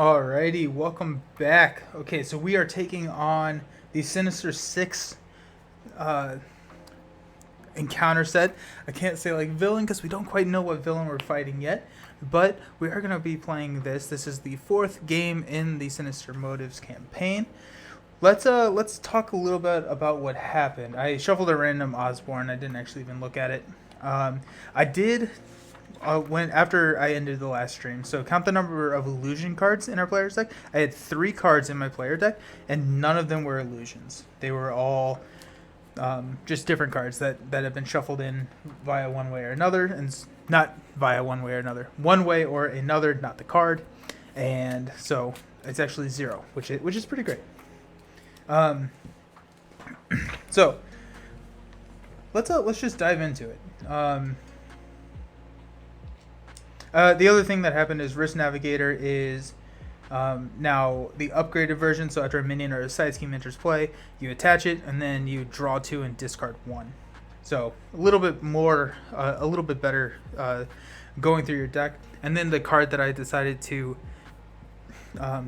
Alrighty, welcome back. Okay, so we are taking on the Sinister Six uh, encounter set. I can't say like villain because we don't quite know what villain we're fighting yet, but we are going to be playing this. This is the fourth game in the Sinister Motives campaign. Let's talk a little bit about what happened. I shuffled a random Osborne. I didn't actually even look at it. I did when after I ended the last stream. So count the number of illusion cards in our player's deck. I had 3 cards in my player deck, and none of them were illusions. They were all just different cards that have been shuffled in via one way or another, and not via one way or another. One way or another, not the card, and so it's actually 0, which is pretty great. So let's just dive into it. The other thing that happened is Risk Navigator is now the upgraded version. So after a minion or a side scheme enters play, you attach it and then you draw 2 and discard 1. So a little bit more, a little bit better going through your deck. And then the card that I decided to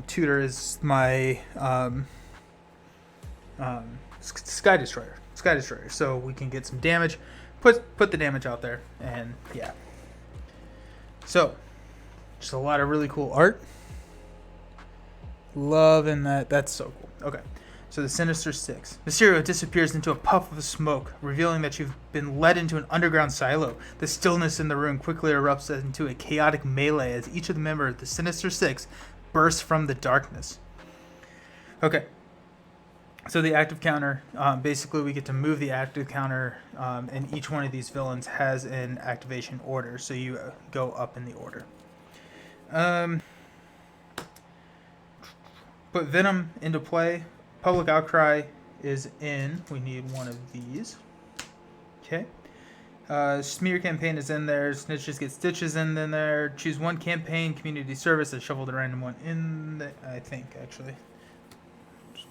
tutor is my Sky Destroyer. So we can get some damage, put the damage out there, and yeah. So, just a lot of really cool art. Loving that. That's so cool. Okay. So the Sinister Six. Mysterio disappears into a puff of smoke, revealing that you've been led into an underground silo. The stillness in the room quickly erupts into a chaotic melee as each of the members of the Sinister Six bursts from the darkness. Okay. So the active counter, basically we get to move the active counter, and each one of these villains has an activation order, so you go up in the order. Put Venom into play. Public Outcry is in. We need one of these. Okay. Smear Campaign is in there. Snitches Get Stitches in there. Choose one campaign, Community Service, and shuffle the random one in, I think, actually.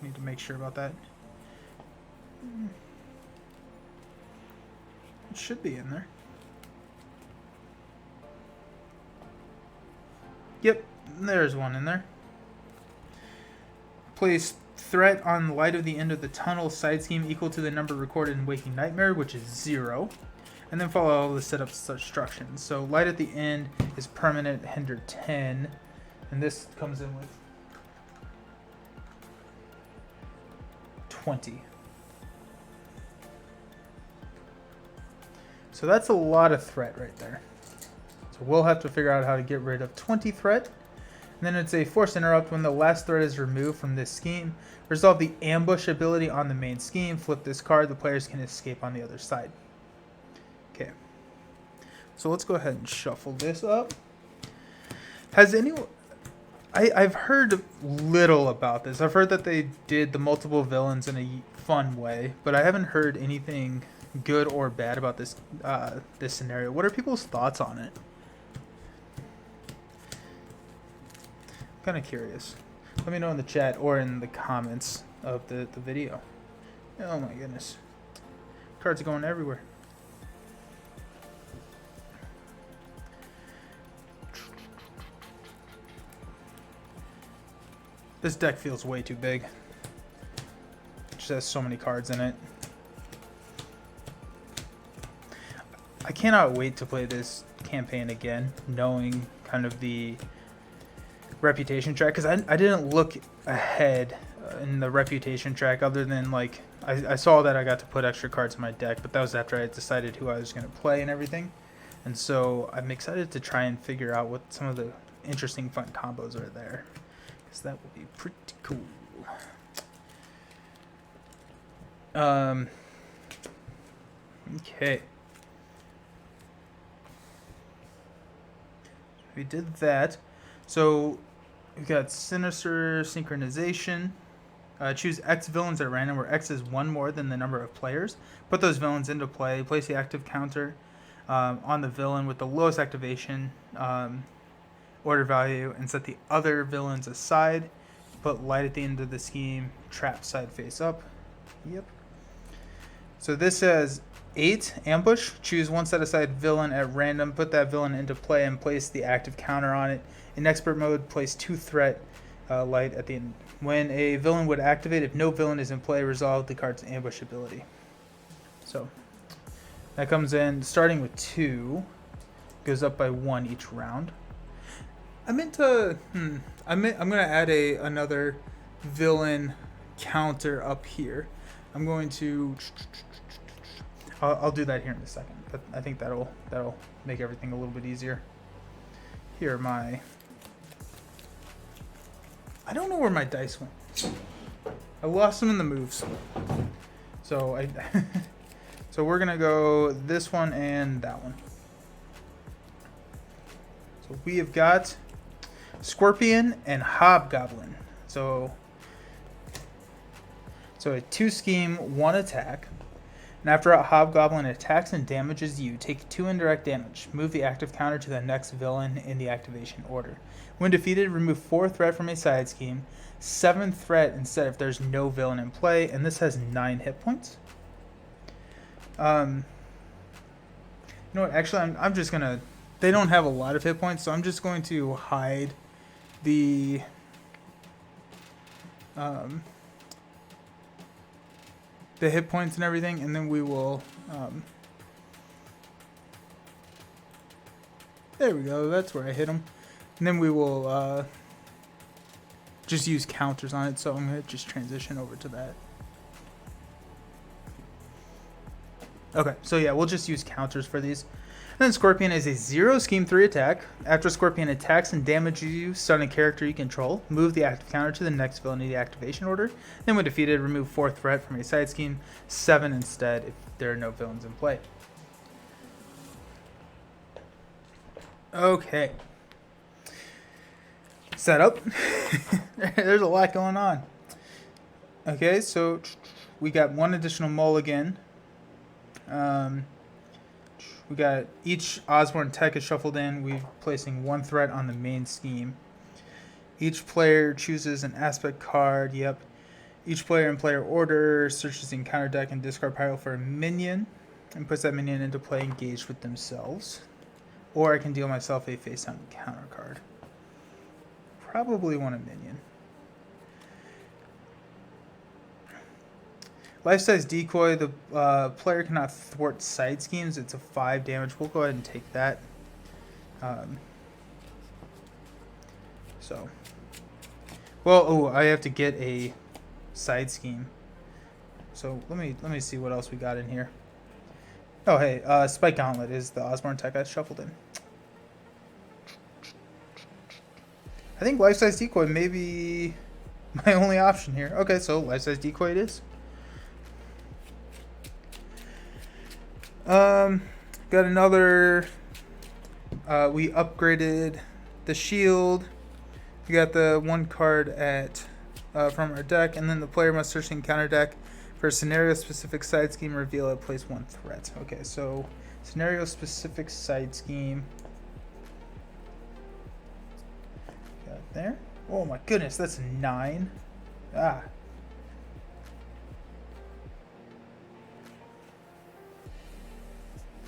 Need to make sure about that. It should be in there. Yep, there's one in there. Place threat on light of the end of the tunnel side scheme equal to the number recorded in Waking Nightmare, which is 0. And then follow all the setup instructions. So light at the end is permanent, hinder 10. And this comes in with 20. So that's a lot of threat right there. So we'll have to figure out how to get rid of 20 threat. And then it's a force interrupt. When the last threat is removed from this scheme, resolve the ambush ability on the main scheme. Flip this card. The players can escape on the other side. Okay. So let's go ahead and shuffle this up. Has anyone... I've heard little about this. I've heard that they did the multiple villains in a fun way, but I haven't heard anything good or bad about this this scenario. What are people's thoughts on it? I'm kind of curious. Let me know in the chat or in the comments of the video. Oh my goodness. Cards are going everywhere. This deck feels way too big. It just has so many cards in it. I cannot wait to play this campaign again, knowing kind of the reputation track, because I didn't look ahead in the reputation track other than like I saw that I got to put extra cards in my deck, but that was after I had decided who I was going to play and everything. And so I'm excited to try and figure out what some of the interesting fun combos are there. That will be pretty cool. Okay. We did that. So we got Sinister Synchronization. Choose X villains at random, where X is 1 more than the number of players. Put those villains into play. Place the active counter on the villain with the lowest activation order value, and set the other villains aside. Put light at the end of the scheme. Trap side face up. Yep. So this says 8, ambush. Choose one set aside villain at random. Put that villain into play and place the active counter on it. In expert mode, place 2 threat light at the end. When a villain would activate, if no villain is in play, resolve the card's ambush ability. So that comes in starting with 2. Goes up by 1 each round. I meant to. I'm gonna add another villain counter up here. I'm going to. I'll do that here in a second. But I think that'll make everything a little bit easier. Here are my. I don't know where my dice went. I lost them in the moves. So so we're gonna go this one and that one. So we have got Scorpion and Hobgoblin. So a 2 scheme, 1 attack. And after a Hobgoblin attacks and damages you, take 2 indirect damage. Move the active counter to the next villain in the activation order. When defeated, remove 4 threat from a side scheme, 7 threat instead if there's no villain in play, and this has 9 hit points. You know what? Actually, I'm just gonna. They don't have a lot of hit points, so I'm just going to hide the. The hit points and everything, and then we will. There we go. That's where I hit them. And then we will just use counters on it. So I'm going to just transition over to that. Okay, so yeah, we'll just use counters for these. And then Scorpion is a 0 scheme 3 attack. After Scorpion attacks and damages you, stun a character you control. Move the active counter to the next villain in the activation order. Then when defeated, remove 4 threat from a side scheme, 7 instead if there are no villains in play. Okay. Setup. There's a lot going on. Okay, so we got 1 additional mulligan. We got each Osborne tech is shuffled in. We're placing 1 threat on the main scheme. Each player chooses an aspect card. Yep. Each player in player order searches the encounter deck and discard pile for a minion and puts that minion into play engaged with themselves. Or I can deal myself a face-down counter card. Probably want a minion. Life-size decoy, the player cannot thwart side schemes. It's a 5 damage. We'll go ahead and take that. I have to get a side scheme. So let me see what else we got in here. Oh, hey, Spike Gauntlet is the Osborne tech I shuffled in. I think life-size decoy may be my only option here. Okay, so life-size decoy it is. Got another. We upgraded the S.H.I.E.L.D. We got the 1 card at from our deck, and then the player must search the encounter deck for a scenario-specific side scheme. Reveal it. Place 1 threat. Okay, so scenario-specific side scheme. Got it there. Oh my goodness, that's 9. Ah.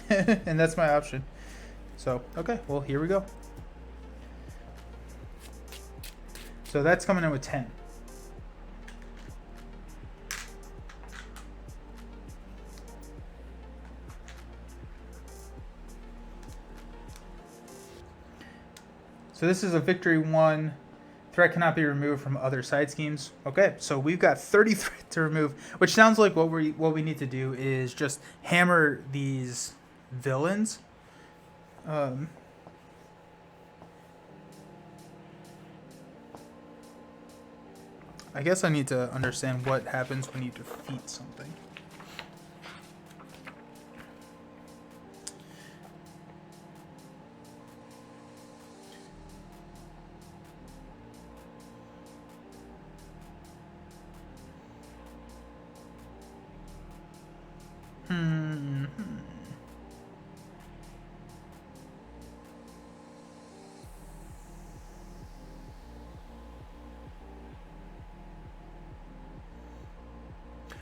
And that's my option. So, okay, well, here we go. So that's coming in with 10. So this is a victory 1. Threat cannot be removed from other side schemes. Okay, so we've got 30 threat to remove, which sounds like what we need to do is just hammer these villains. I guess I need to understand what happens when you defeat something.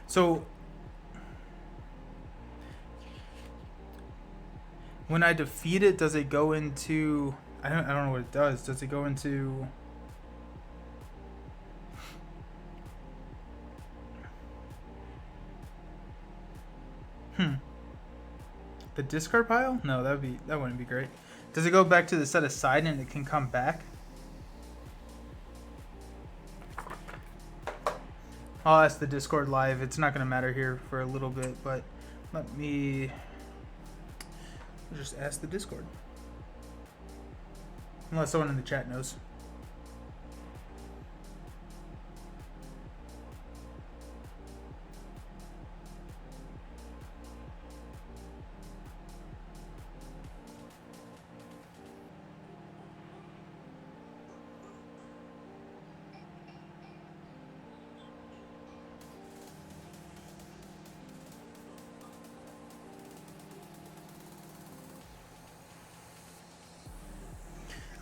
So When I defeat it, does it go into... I don't know what it does. Does it go into... The discard pile? No, that wouldn't be great. Does it go back to the set aside and it can come back? I'll ask the Discord live. It's not going to matter here for a little bit, but let me just ask the Discord. Unless someone in the chat knows.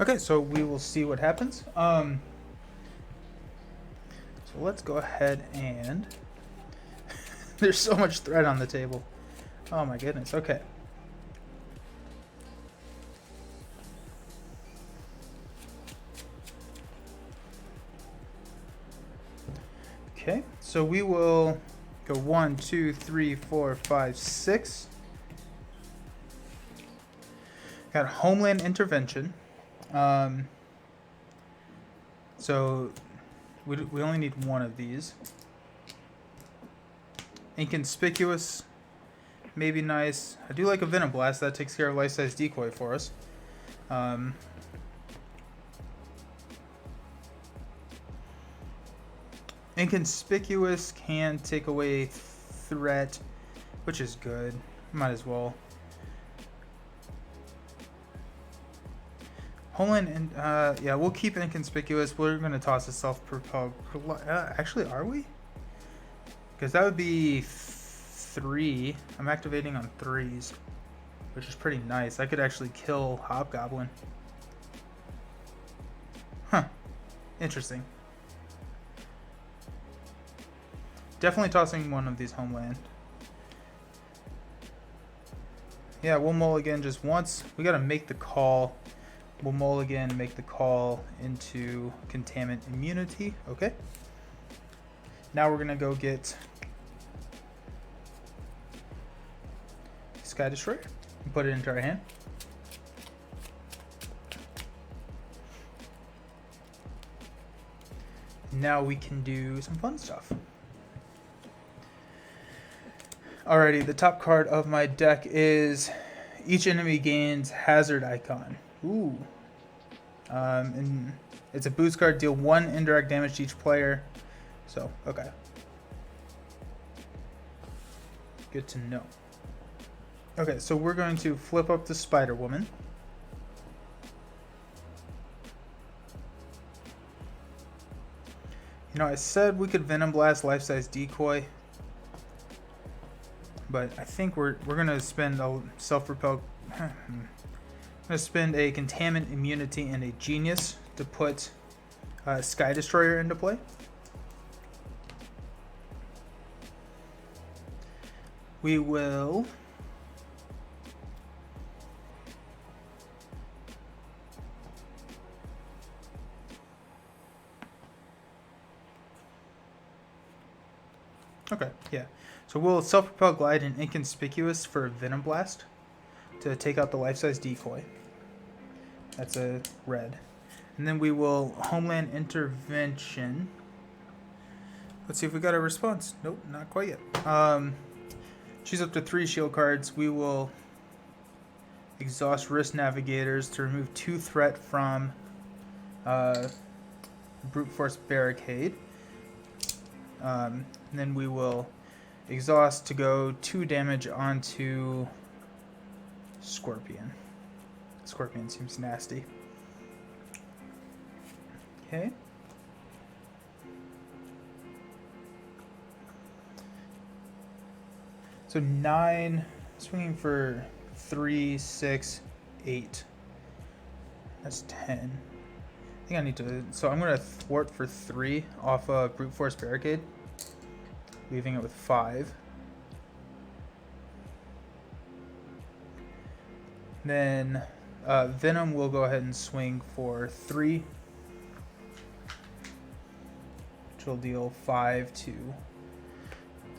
Okay, so we will see what happens. So let's go ahead and... There's so much thread on the table. Oh my goodness, okay. Okay, so we will go 1, 2, 3, 4, 5, 6. Got Homeland Intervention. So we only need one of these. Inconspicuous, maybe nice. I do like a Venom Blast. That takes care of life-size decoy for us. Inconspicuous can take away threat, which is good. Might as well. Homeland, and yeah, we'll keep Inconspicuous. We're going to toss a self-propelled. Actually, are we? Because that would be 3. I'm activating on 3s, which is pretty nice. I could actually kill Hobgoblin. Huh. Interesting. Definitely tossing one of these Homeland. Yeah, we'll mulligan just once. We got to make the call. We'll mulligan, make the call into Contaminant Immunity. Okay. Now we're going to go get Sky Destroyer and put it into our hand. Now we can do some fun stuff. Alrighty, the top card of my deck is each enemy gains Hazard Icon. Ooh. And it's a boost card, deal 1 indirect damage to each player. So, okay. Good to know. Okay, so we're going to flip up the Spider Woman. You know, I said we could Venom Blast life-size decoy. But I think we're gonna spend a self-propelled. I'm gonna spend a Contaminant Immunity and a Genius to put Sky Destroyer into play. We will. Okay, yeah. So we'll self-propel glide and Inconspicuous for Venom Blast to take out the life-size decoy. That's a red. And then we will Homeland Intervention. Let's see if we got a response. Nope, not quite yet. Choose up to 3 shield cards. We will exhaust Risk Navigators to remove 2 threat from Brute Force Barricade. And then we will exhaust to go 2 damage onto Scorpion. Scorpion seems nasty. Okay. So 9, swinging for 3, 6, 8. That's 10. I think I need to, so I'm going to thwart for 3 off Brute Force Barricade, leaving it with 5. Then Venom will go ahead and swing for 3, which will deal 5 to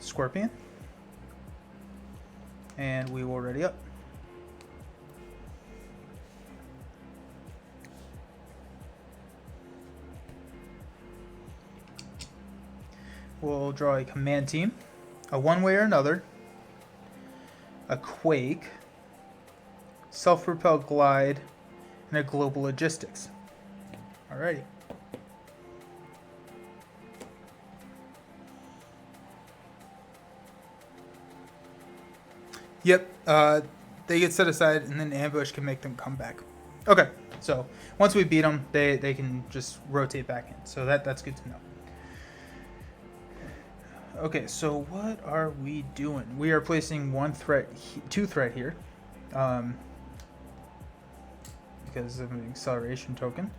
Scorpion. And we will ready up. We'll draw a command team, a one way or another, a quake, self-propelled glide, and a global logistics. Alrighty. Yep, they get set aside, and then ambush can make them come back. Okay, so once we beat them, they can just rotate back in. So that's good to know. Okay, so what are we doing? We are placing 2 threat here, because of an acceleration token.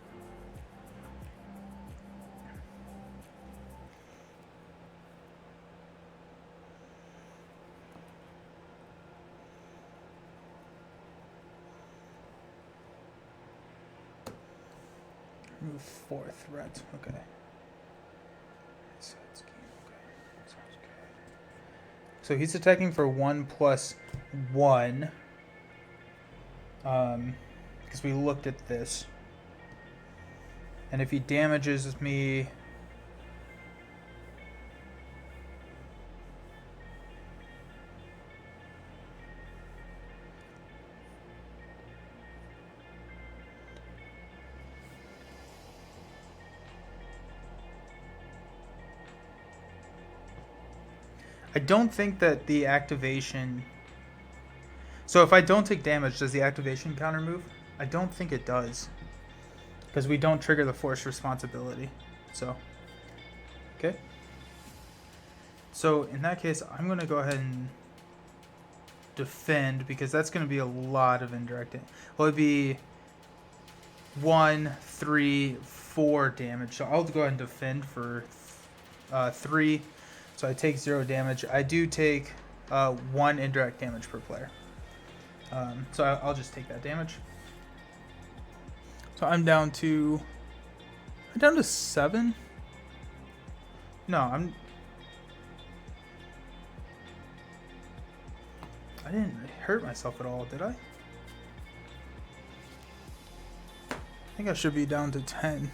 Remove 4 threat. Okay. So he's attacking for 1+1. Because we looked at this. And if he damages me... I don't think that the activation... So if I don't take damage, does the activation counter move? I don't think it does. Because we don't trigger the force responsibility. So, okay. So in that case, I'm going to go ahead and defend, because that's going to be a lot of indirect... Well, it'd be 1, 3, 4 damage. So I'll go ahead and defend for 3. So I take 0 damage. I do take 1 indirect damage per player. So I'll just take that damage. So I'm down to 7? No, I didn't hurt myself at all, did I? I think I should be down to 10.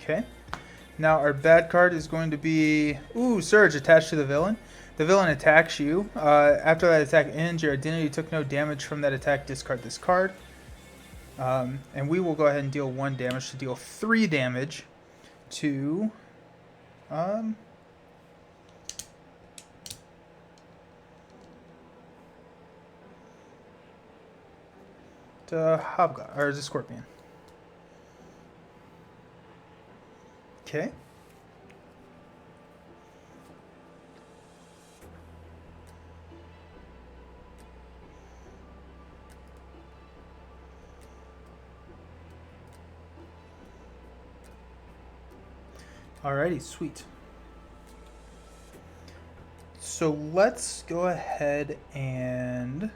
Okay. Now our bad card is going to be... Ooh, Surge attached to the villain. The villain attacks you. After that attack ends, your identity took no damage from that attack. Discard this card. And we will go ahead and deal 1 damage to deal 3 damage to... to Hobgoblin, or the Scorpion. Okay. Alrighty, sweet. So let's go ahead and...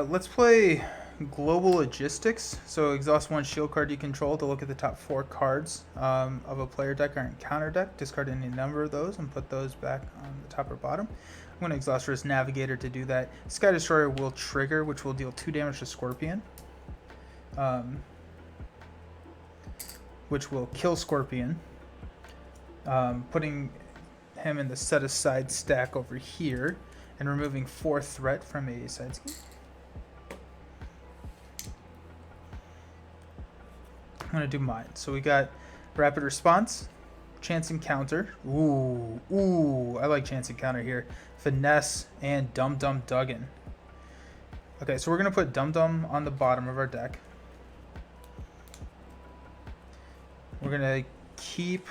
let's play Global Logistics. So exhaust 1 shield card you control to look at the top 4 cards of a player deck or encounter deck. Discard any number of those and put those back on the top or bottom. I'm going to exhaust Risk Navigator to do that. Sky Destroyer will trigger, which will deal 2 damage to Scorpion. Which will kill Scorpion. Putting him in the set aside stack over here and removing 4 threat from a side scheme. I'm going to do mine. So we got Rapid Response, Chance Encounter. Ooh, I like Chance Encounter here. Finesse and Dum Dum Duggan. Okay, so we're going to put Dum Dum on the bottom of our deck. We're going to keep...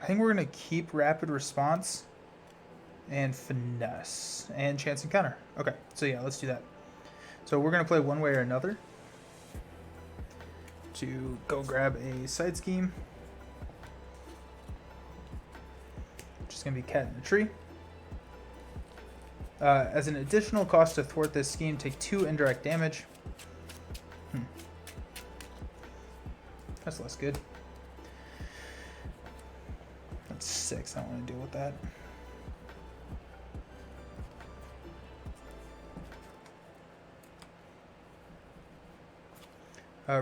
I think we're going to keep Rapid Response and finesse and chance encounter. Okay, so yeah, let's do that. So we're gonna play one way or another to go grab a side scheme, which is gonna be cat in the tree. As an additional cost to thwart this scheme, take 2 indirect damage. That's less good. That's 6. I don't want to deal with that.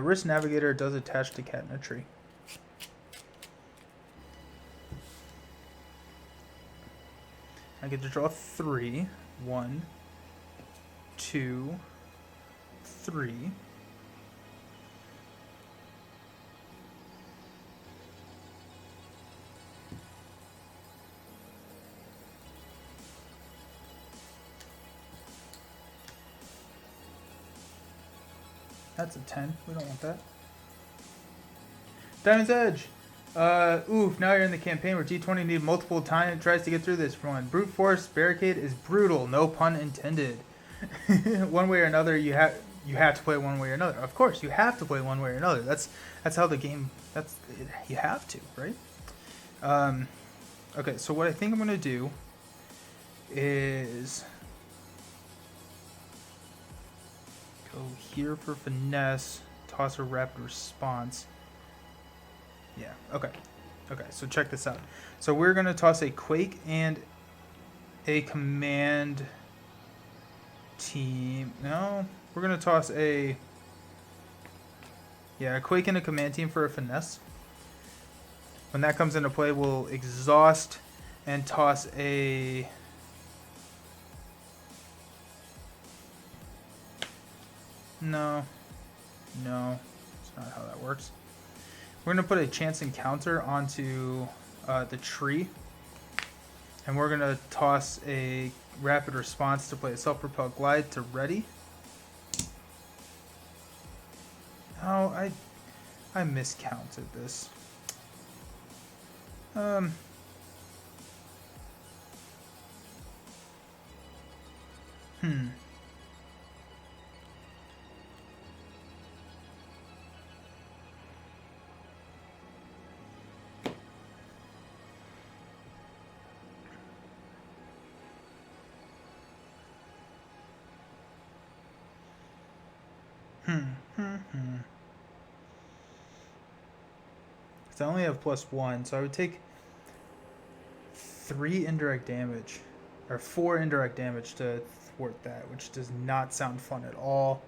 Risk Navigator does attach to cat in a tree. I get to draw 3. 1, 2, 3. That's a 10. We don't want that. Diamond's Edge. Oof, now you're in the campaign where D20 need multiple times and tries to get through this one. Brute Force Barricade is brutal, no pun intended. One way or another, you have to play one way or another. Of course, you have to play one way or another. That's how the game. You have to, right? Okay, so what I think I'm gonna do is go here for finesse, toss a rapid response. Yeah, okay. Okay, so check this out. So we're going to toss a Quake and a command team. No, we're going to toss a Quake and a command team for a finesse. When that comes into play, we'll exhaust and toss a... No, that's not how that works. We're going to put a chance encounter onto the tree. And we're going to toss a rapid response to play a self-propelled glide to ready. Oh, I miscounted this. I only have +1, so I would take 3 indirect damage, or 4 indirect damage to thwart that, which does not sound fun at all.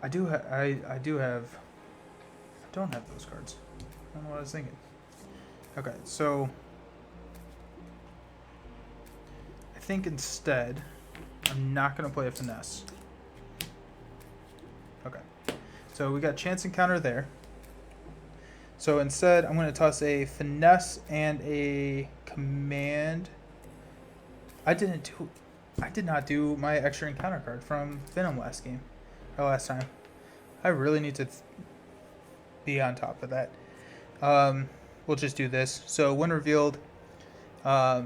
I don't have those cards. I don't know what I was thinking. Okay, so I think instead I'm not going to play a finesse. Okay. So we got chance encounter there. So instead, I'm going to toss a finesse and a command. I did not do my extra encounter card from Venom last time. I really need to be on top of that. We'll just do this. So when revealed, the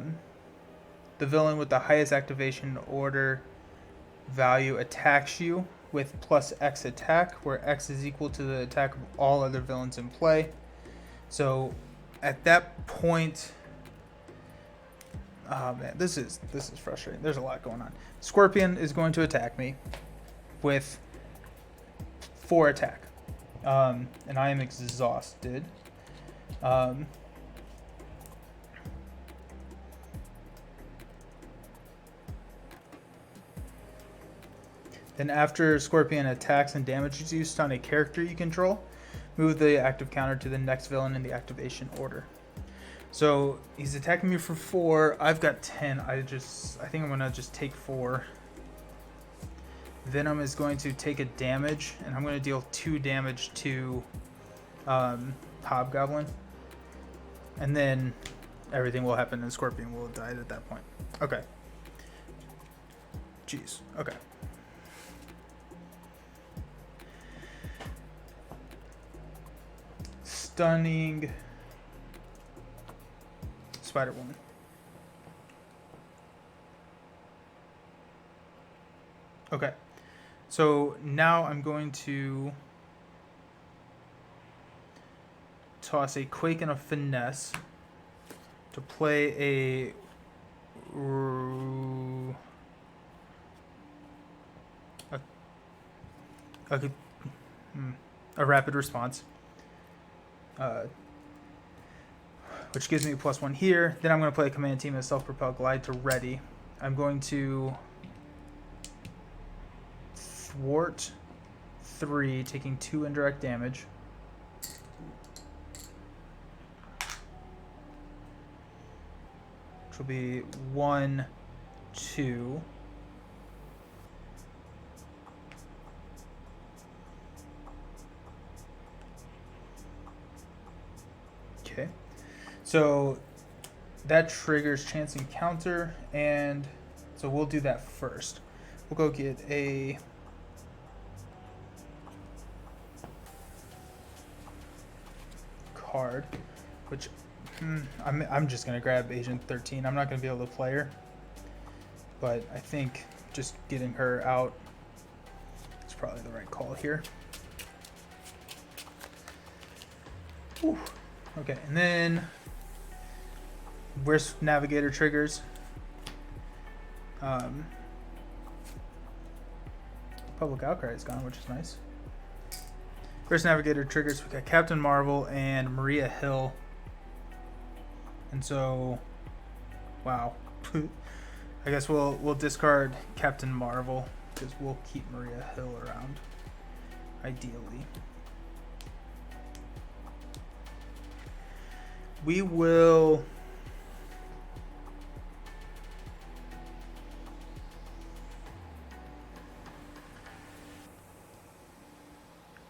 villain with the highest activation order value attacks you with +X attack, where X is equal to the attack of all other villains in play. So at that point, oh man, this is frustrating. There's a lot going on. Scorpion is going to attack me with 4 attack, and I am exhausted. Then after Scorpion attacks and damages you, stun a character you control. Move the active counter to the next villain in the activation order. So he's attacking me for 4. I've got 10. I think I'm gonna just take 4. Venom is going to take a damage, and I'm gonna deal 2 damage to Hobgoblin. And then everything will happen, and Scorpion will have died at that point. Okay. Jeez. Okay. Spider Woman. Okay. So now I'm going to toss a Quake and a Finesse to play a, a rapid response, which gives me a +1 here. Then I'm going to play a command team and self-propelled glide to ready. I'm going to thwart 3, taking 2 indirect damage. Which will be 1, 2. Okay. So that triggers chance encounter, and so we'll do that first. We'll go get a card, which I'm just gonna grab Agent 13. I'm not gonna be able to play her, but I think just getting her out is probably the right call here. Whew. Okay, and then where's Navigator triggers? Public Outcry is gone, which is nice. Where's Navigator triggers? We got Captain Marvel and Maria Hill. And so, wow. I guess we'll discard Captain Marvel because we'll keep Maria Hill around, ideally. We will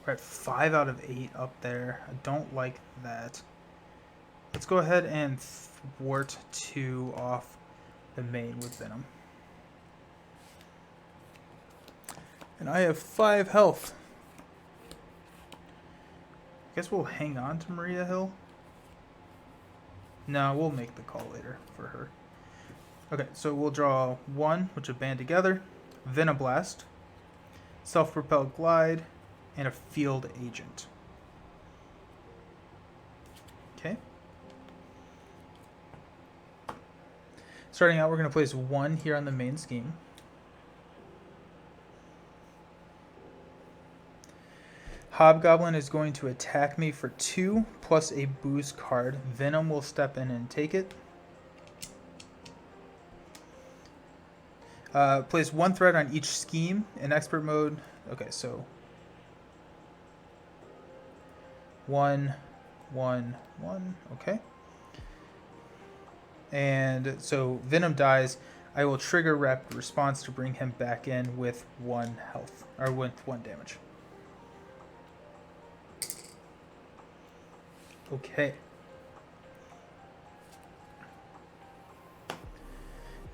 we're at 5 out of 8 up there. I don't like that. Let's go ahead and thwart 2 off the main with Venom. And I have 5 health. I guess we'll hang on to Maria Hill. No, we'll make the call later for her. Okay, so we'll draw 1, which will band together, Venoblast, Self-Propelled Glide, and a Field Agent. Okay. Starting out, we're going to place 1 here on the main scheme. Hobgoblin is going to attack me for 2 plus a boost card. Venom will step in and take it. Place 1 threat on each scheme in expert mode. Okay, so 1, 1, 1. Okay. And so Venom dies. I will trigger rapid response to bring him back in with 1 health, or with 1 damage. Okay.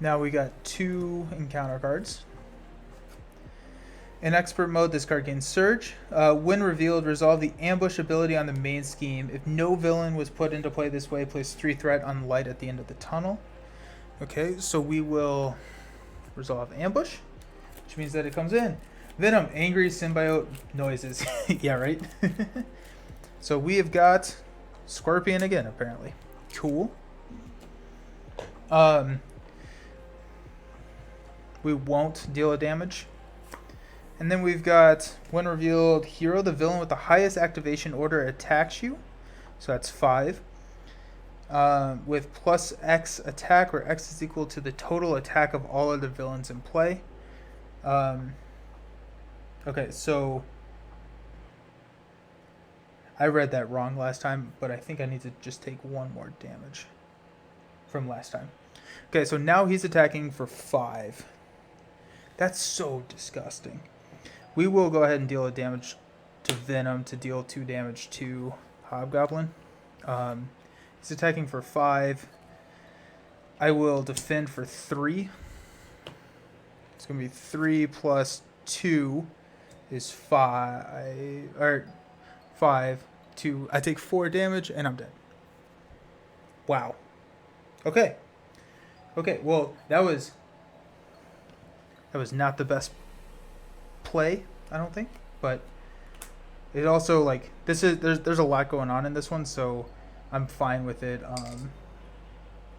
Now we got 2 encounter cards. In expert mode, this card gains Surge. When revealed, resolve the ambush ability on the main scheme. If no villain was put into play this way, place 3 threat on light at the end of the tunnel. Okay, so we will resolve ambush, which means that it comes in. Venom, angry symbiote noises. Yeah, right? So we have got Scorpion again, apparently. Cool. We won't deal a damage. And then we've got, when revealed, hero, the villain with the highest activation order attacks you. So that's 5. With plus X attack, where X is equal to the total attack of all other villains in play. Okay, so I read that wrong last time, but I think I need to just take 1 more damage from last time. Okay, so now he's attacking for 5. That's so disgusting. We will go ahead and deal a damage to Venom to deal 2 damage to Hobgoblin. He's attacking for 5. I will defend for 3. It's going to be 3 plus 2 is 5. Or 5. 2. I take 4 damage and I'm dead. Wow. Okay. Okay. Well, that was not the best play, I don't think, but it also like this is there's a lot going on in this one, so I'm fine with it.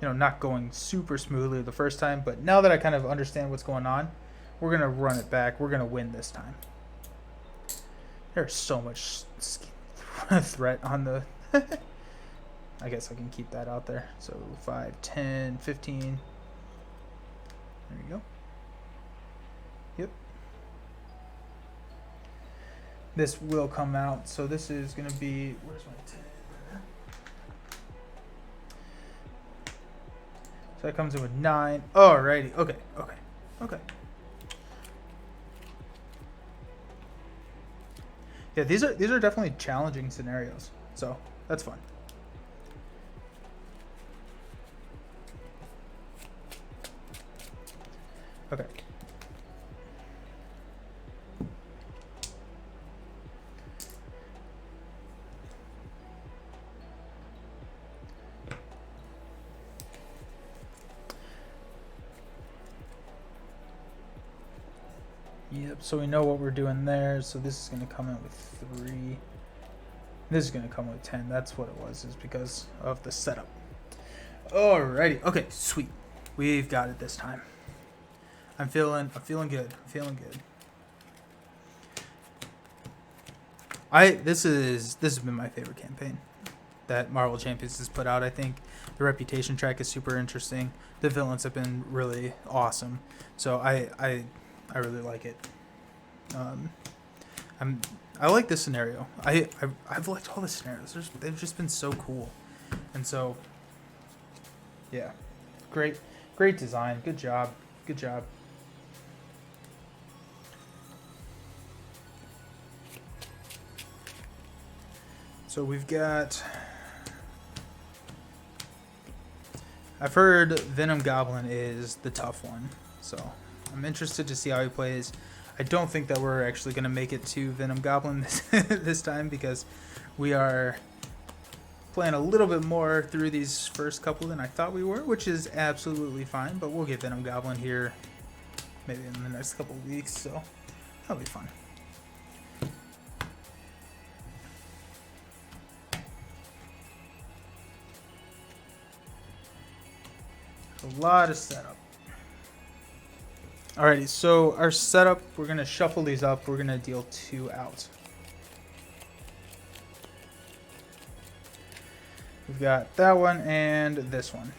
Not going super smoothly the first time, but now that I kind of understand what's going on, we're gonna run it back. We're gonna win this time. There's so much threat on the. I guess I can keep that out there. So 5, 10, 15. There you go. Yep. This will come out. So this is gonna be. Where's my 10? So that comes in with 9. Alrighty. Okay. Yeah, these are definitely challenging scenarios. So that's fun. Okay. Yep, so we know what we're doing there. So this is going to come in with 3. This is going to come with 10. That's what it was, is because of the setup. Alrighty. Okay, sweet. We've got it this time. I'm feeling good. This has been my favorite campaign that Marvel Champions has put out. I think the reputation track is super interesting. The villains have been really awesome. So I really like it. I like this scenario. I've liked all the scenarios. They've just been so cool, and so yeah, great design. Good job. So we've got. I've heard Venom Goblin is the tough one, so I'm interested to see how he plays. I don't think that we're actually going to make it to Venom Goblin this time, because we are playing a little bit more through these first couple than I thought we were, which is absolutely fine, but we'll get Venom Goblin here maybe in the next couple of weeks, so that'll be fun. A lot of setup. Alrighty, so our setup, we're going to shuffle these up. We're going to deal 2 out. We've got that one and this one.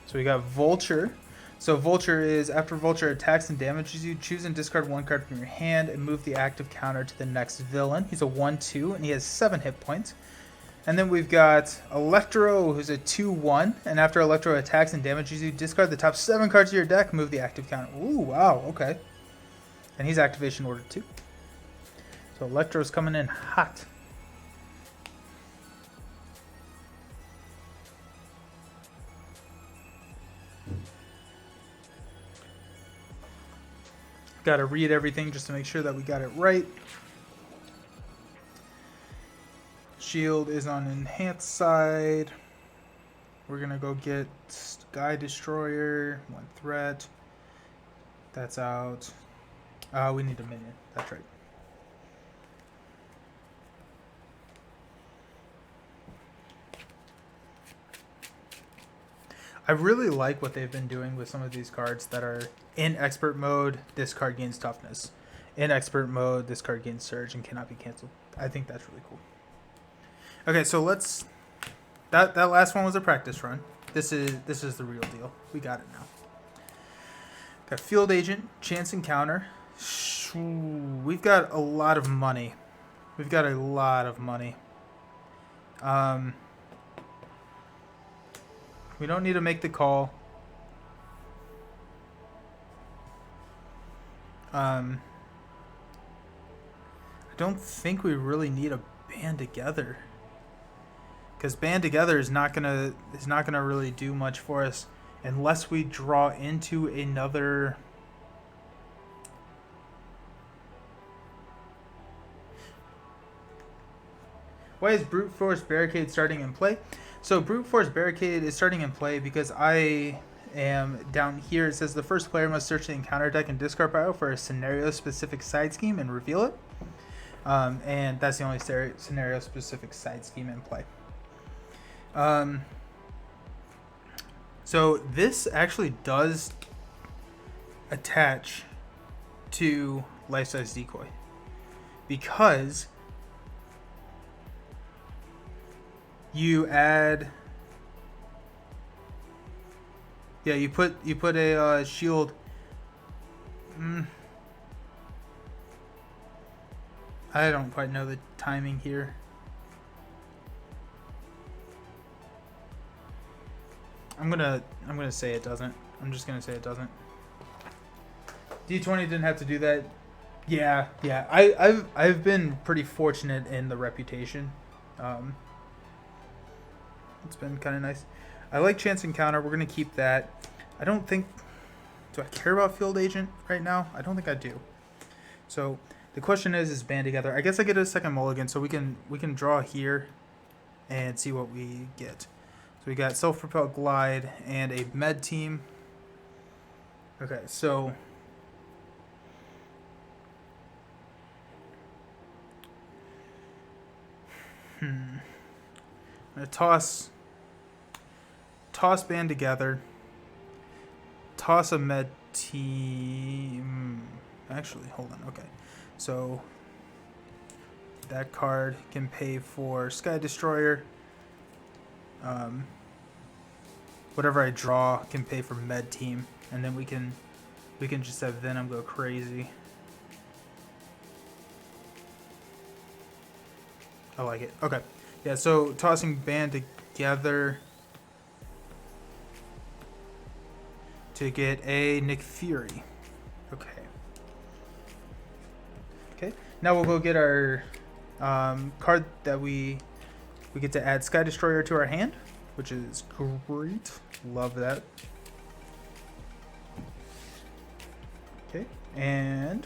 So we got Vulture. So Vulture is, after Vulture attacks and damages you, choose and discard 1 card from your hand and move the active counter to the next villain. He's a 1/2 and he has 7 hit points. And then we've got Electro, who's a 2/1, and after Electro attacks and damages you, discard the top 7 cards of your deck, move the active counter. Ooh, wow, okay. And he's activation order 2. So Electro's coming in hot. Got to read everything just to make sure that we got it right. S.H.I.E.L.D is on enhanced side. We're going to go get Sky Destroyer, 1 threat. That's out. We need a minion. That's right. I really like what they've been doing with some of these cards that are in expert mode. This card gains toughness. In expert mode, this card gains surge and cannot be canceled. I think that's really cool. Okay, so let's. That last one was a practice run. This is the real deal. We got it now. Got Field Agent, Chance Encounter. We've got a lot of money. We don't need to make the call. I don't think we really need a Band Together, because Band Together is not gonna really do much for us unless we draw into another. Why is Brute Force Barricade starting in play? So Brute Force Barricade is starting in play because I am down here. It says the first player must search the encounter deck and discard pile for a scenario-specific side scheme and reveal it. And that's the only scenario-specific side scheme in play. So this actually does attach to Life-Size Decoy because you add, yeah, you put a shield. I don't quite know the timing here. I'm gonna say it doesn't. I'm just gonna say it doesn't. D20 didn't have to do that. Yeah. I've been pretty fortunate in the reputation. It's been kind of nice. I like Chance Encounter. We're gonna keep that. I don't think. Do I care about Field Agent right now? I don't think I do. So the question is band together. I guess I get a second mulligan, so we can draw here and see what we get. So we got Self-Propelled Glide and a med team. Okay, so I'm gonna toss band together. Toss a med team. Actually, hold on. Okay, so that card can pay for Sky Destroyer. Whatever I draw can pay for med team, and then we can just have Venom go crazy. I like it. Okay, yeah. So tossing band together to get a Nick Fury. Okay. Okay. Now we'll go get our card that we get to add Sky Destroyer to our hand, which is great. Love that. Okay, and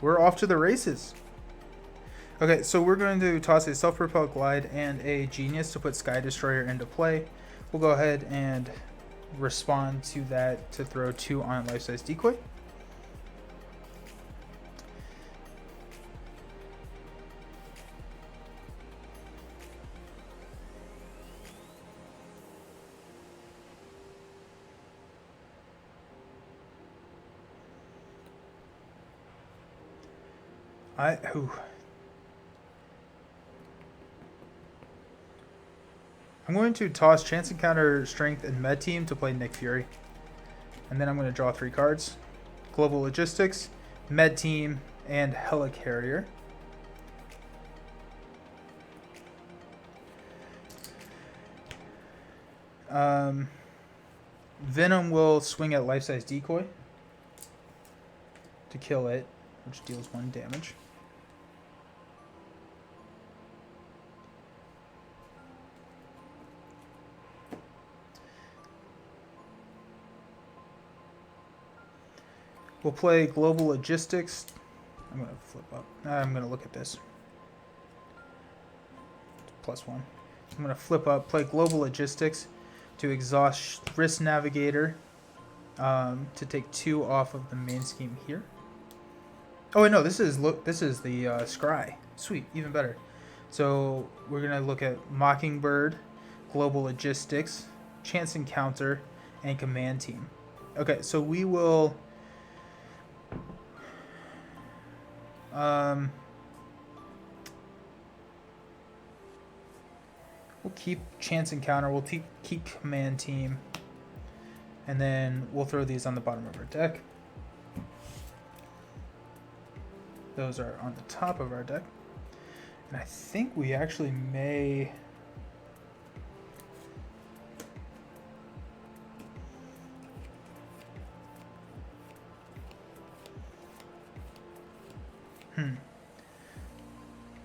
we're off to the races. Okay, so we're going to toss a Self-Propelled Glide and a Genius to put Sky Destroyer into play. We'll go ahead and respond to that to throw 2 on Life-Size Decoy. I'm going to toss Chance Encounter, Strength, and Med Team to play Nick Fury. And then I'm going to draw 3 cards. Global Logistics, Med Team, and Helicarrier. Venom will swing at Life-Size Decoy to kill it, which deals 1 damage. We'll play Global Logistics. I'm going to flip up. I'm going to look at this. +1. I'm going to flip up, play Global Logistics to exhaust Risk Navigator to take 2 off of the main scheme here. Oh, wait, no, this is the Scry. Sweet, even better. So we're going to look at Mockingbird, Global Logistics, Chance Encounter, and Command Team. Okay, so we will... we'll keep Chance Encounter, we'll keep Command Team, and then we'll throw these on the bottom of our deck. Those are on the top of our deck. And I think we actually may...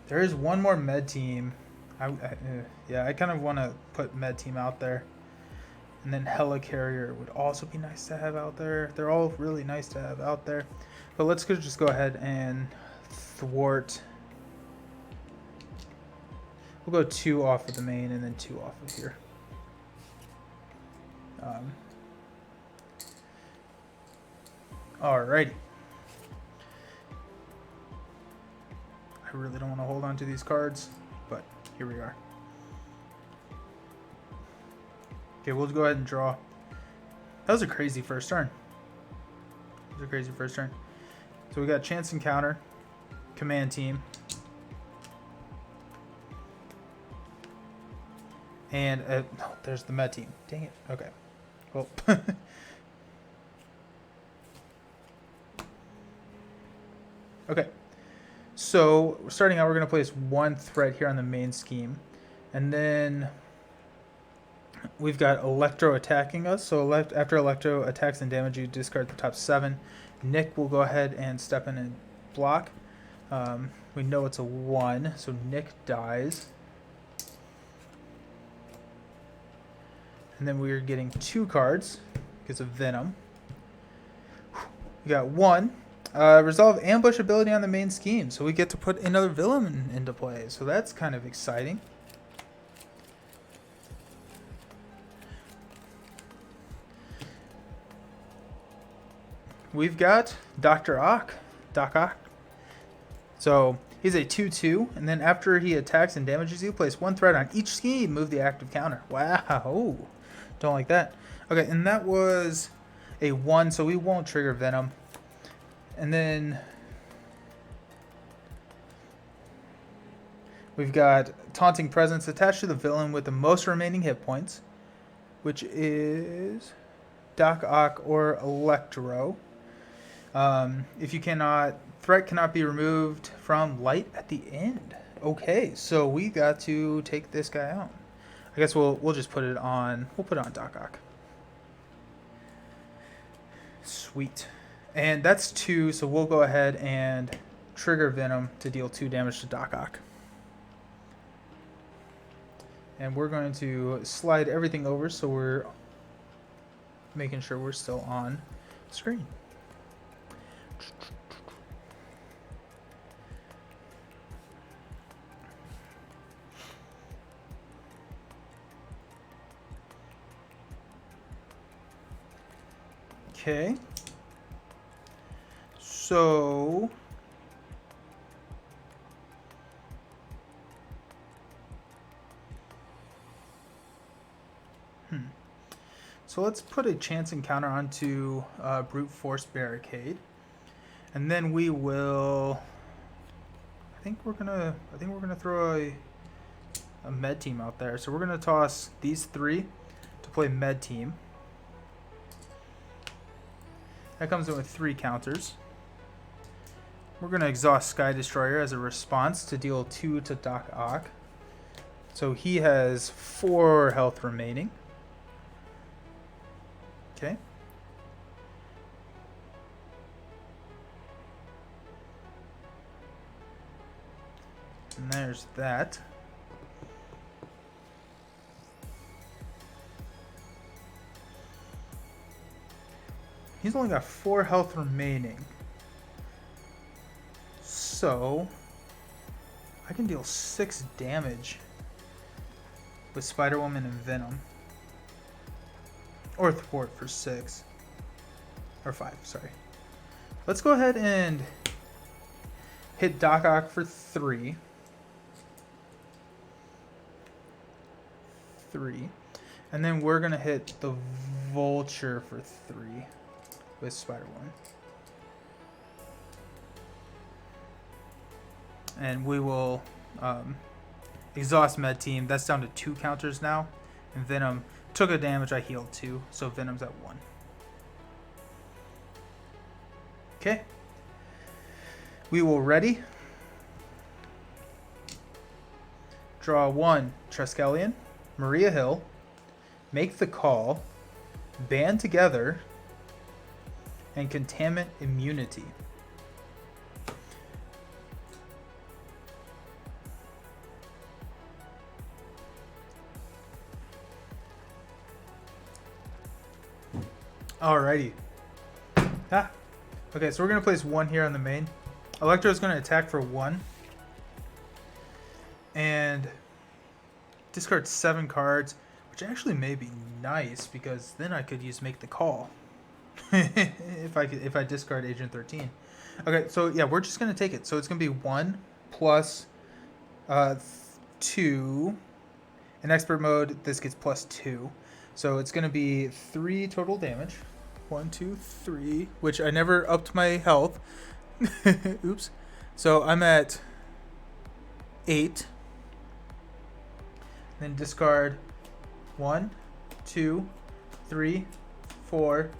There is one more med team. I kind of want to put med team out there. And then Helicarrier would also be nice to have out there. They're all really nice to have out there. But let's just go ahead and thwart. We'll go 2 off of the main and then 2 off of here. Alrighty. I really don't want to hold on to these cards, but here we are. Okay, we'll go ahead and draw. That was a crazy first turn. So we got chance encounter, command team, and oh, there's the med team. Dang it. Okay. Well. Okay. So starting out, we're going to place 1 threat here on the main scheme. And then we've got Electro attacking us. So after Electro attacks and damage, you discard the top 7. Nick will go ahead and step in and block. We know it's a 1, so Nick dies. And then we're getting 2 cards because of Venom. We got 1. Resolve ambush ability on the main scheme, so we get to put another villain into play, so that's kind of exciting. We've got Dr. Ock. Doc Ock. So he's a 2/2, and then after he attacks and damages you, place 1 threat on each scheme, move the active counter. Wow, don't like that. Okay, and that was a 1, so we won't trigger Venom. And then we've got Taunting Presence attached to the villain with the most remaining hit points, which is Doc Ock or Electro. If you cannot, threat cannot be removed from light at the end. Okay, so we got to take this guy out. I guess we'll just put it on. We'll put it on Doc Ock. Sweet. And that's 2, so we'll go ahead and trigger Venom to deal 2 damage to Doc Ock. And we're going to slide everything over so we're making sure we're still on screen. Okay. So So let's put a chance encounter onto brute force barricade, and then we will. I think we're gonna throw a med team out there. So we're gonna toss these 3 to play med team. That comes in with 3 counters. We're gonna exhaust Sky Destroyer as a response to deal 2 to Doc Ock. So he has 4 health remaining. Okay. And there's that. He's only got 4 health remaining. So I can deal 6 damage with Spider-Woman and Venom. Or thwart for 6. Or 5, sorry. Let's go ahead and hit Doc Ock for 3. 3. And then we're going to hit the Vulture for 3 with Spider-Woman. And we will exhaust med team. That's down to 2 counters now. And Venom took a damage. I healed 2, so Venom's at 1. Okay. We will ready. Draw 1 Triskelion, Maria Hill, make the call, band together, and contaminant immunity. Alrighty. Okay, so we're going to place 1 here on the main. Electro is going to attack for 1. And discard 7 cards, which actually may be nice because then I could use Make the Call if I discard Agent 13. Okay, so yeah, we're just gonna take it. So it's gonna be 1 plus 2. In expert mode, this gets plus 2. So it's gonna be 3 total damage. 1, 2, 3, which I never upped my health. Oops. So I'm at 8. Then discard 1, 2, 3, 4,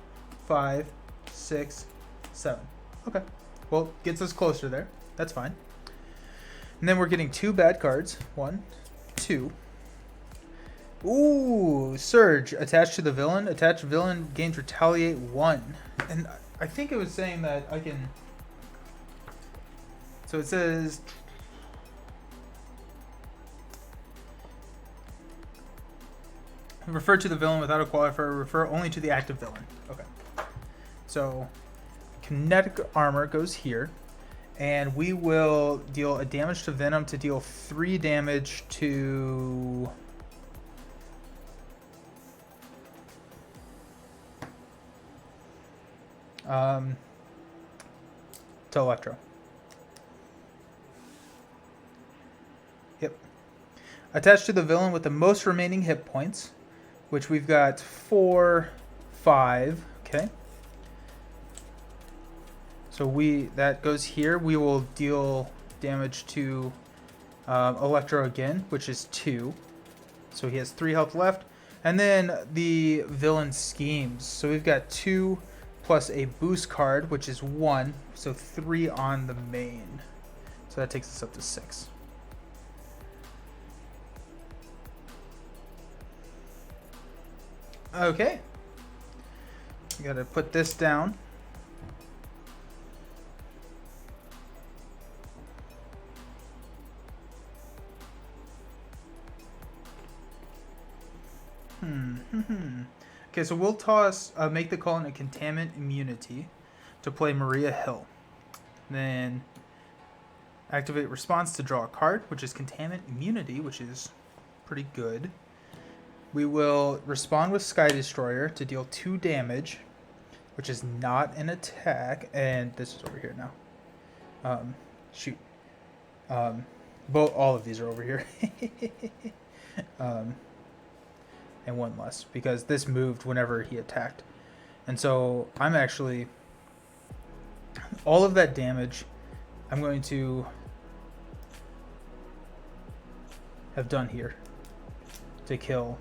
5, 6, 7. Okay. Well, gets us closer there. That's fine. And then we're getting 2 bad cards. 1, 2. Ooh, Surge. Attached to the villain. Attached villain gains Retaliate 1. And I think it was saying that I can... So it says... Refer to the villain without a qualifier. Refer only to the active villain. Okay. So, kinetic armor goes here. And we will deal a damage to Venom to deal 3 damage to... to Electro. Yep. Attached to the villain with the most remaining hit points, which we've got 4, 5. Okay. So that goes here. We will deal damage to Electro again, which is 2. So he has 3 health left. And then the villain schemes. So we've got 2 plus a boost card, which is 1. So 3 on the main. So that takes us up to 6. Okay. We gotta put this down. Okay, so we'll toss Make the Call into Contaminant Immunity to play Maria Hill. Then activate Response to draw a card, which is Contaminant Immunity, which is pretty good. We will respond with Sky Destroyer to deal 2 damage, which is not an attack, and this is over here now. Shoot. All of these are over here. And 1 less, because this moved whenever he attacked. And so I'm actually... all of that damage I'm going to have done here to kill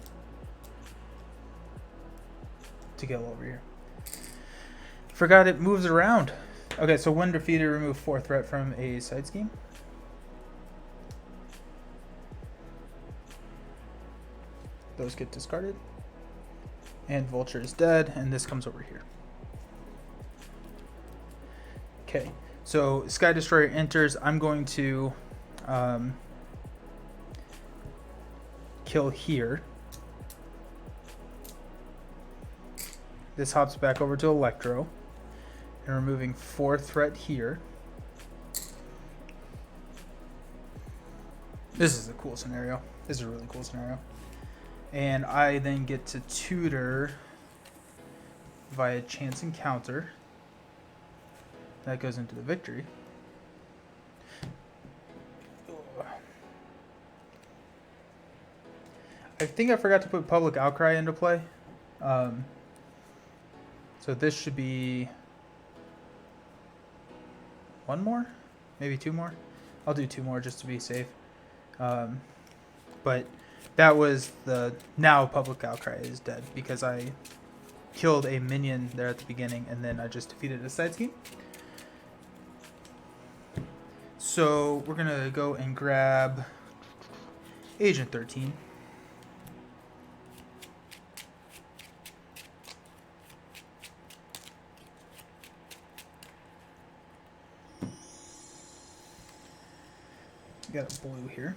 over here. Forgot it moves around. Okay, so when defeated, remove 4 threat from a side scheme. Those get discarded. And Vulture is dead, and this comes over here. Okay, so Sky Destroyer enters. I'm going to kill here. This hops back over to Electro. And removing 4 threat here. This is a cool scenario. This is a really cool scenario. And I then get to tutor via chance encounter. That goes into the victory. I think I forgot to put Public Outcry into play. So this should be 1 more? Maybe 2 more? I'll do 2 more just to be safe. But that was the... Now Public Outcry is dead because I killed a minion there at the beginning and then I just defeated a side scheme. So we're going to go and grab Agent 13. Got a blue here.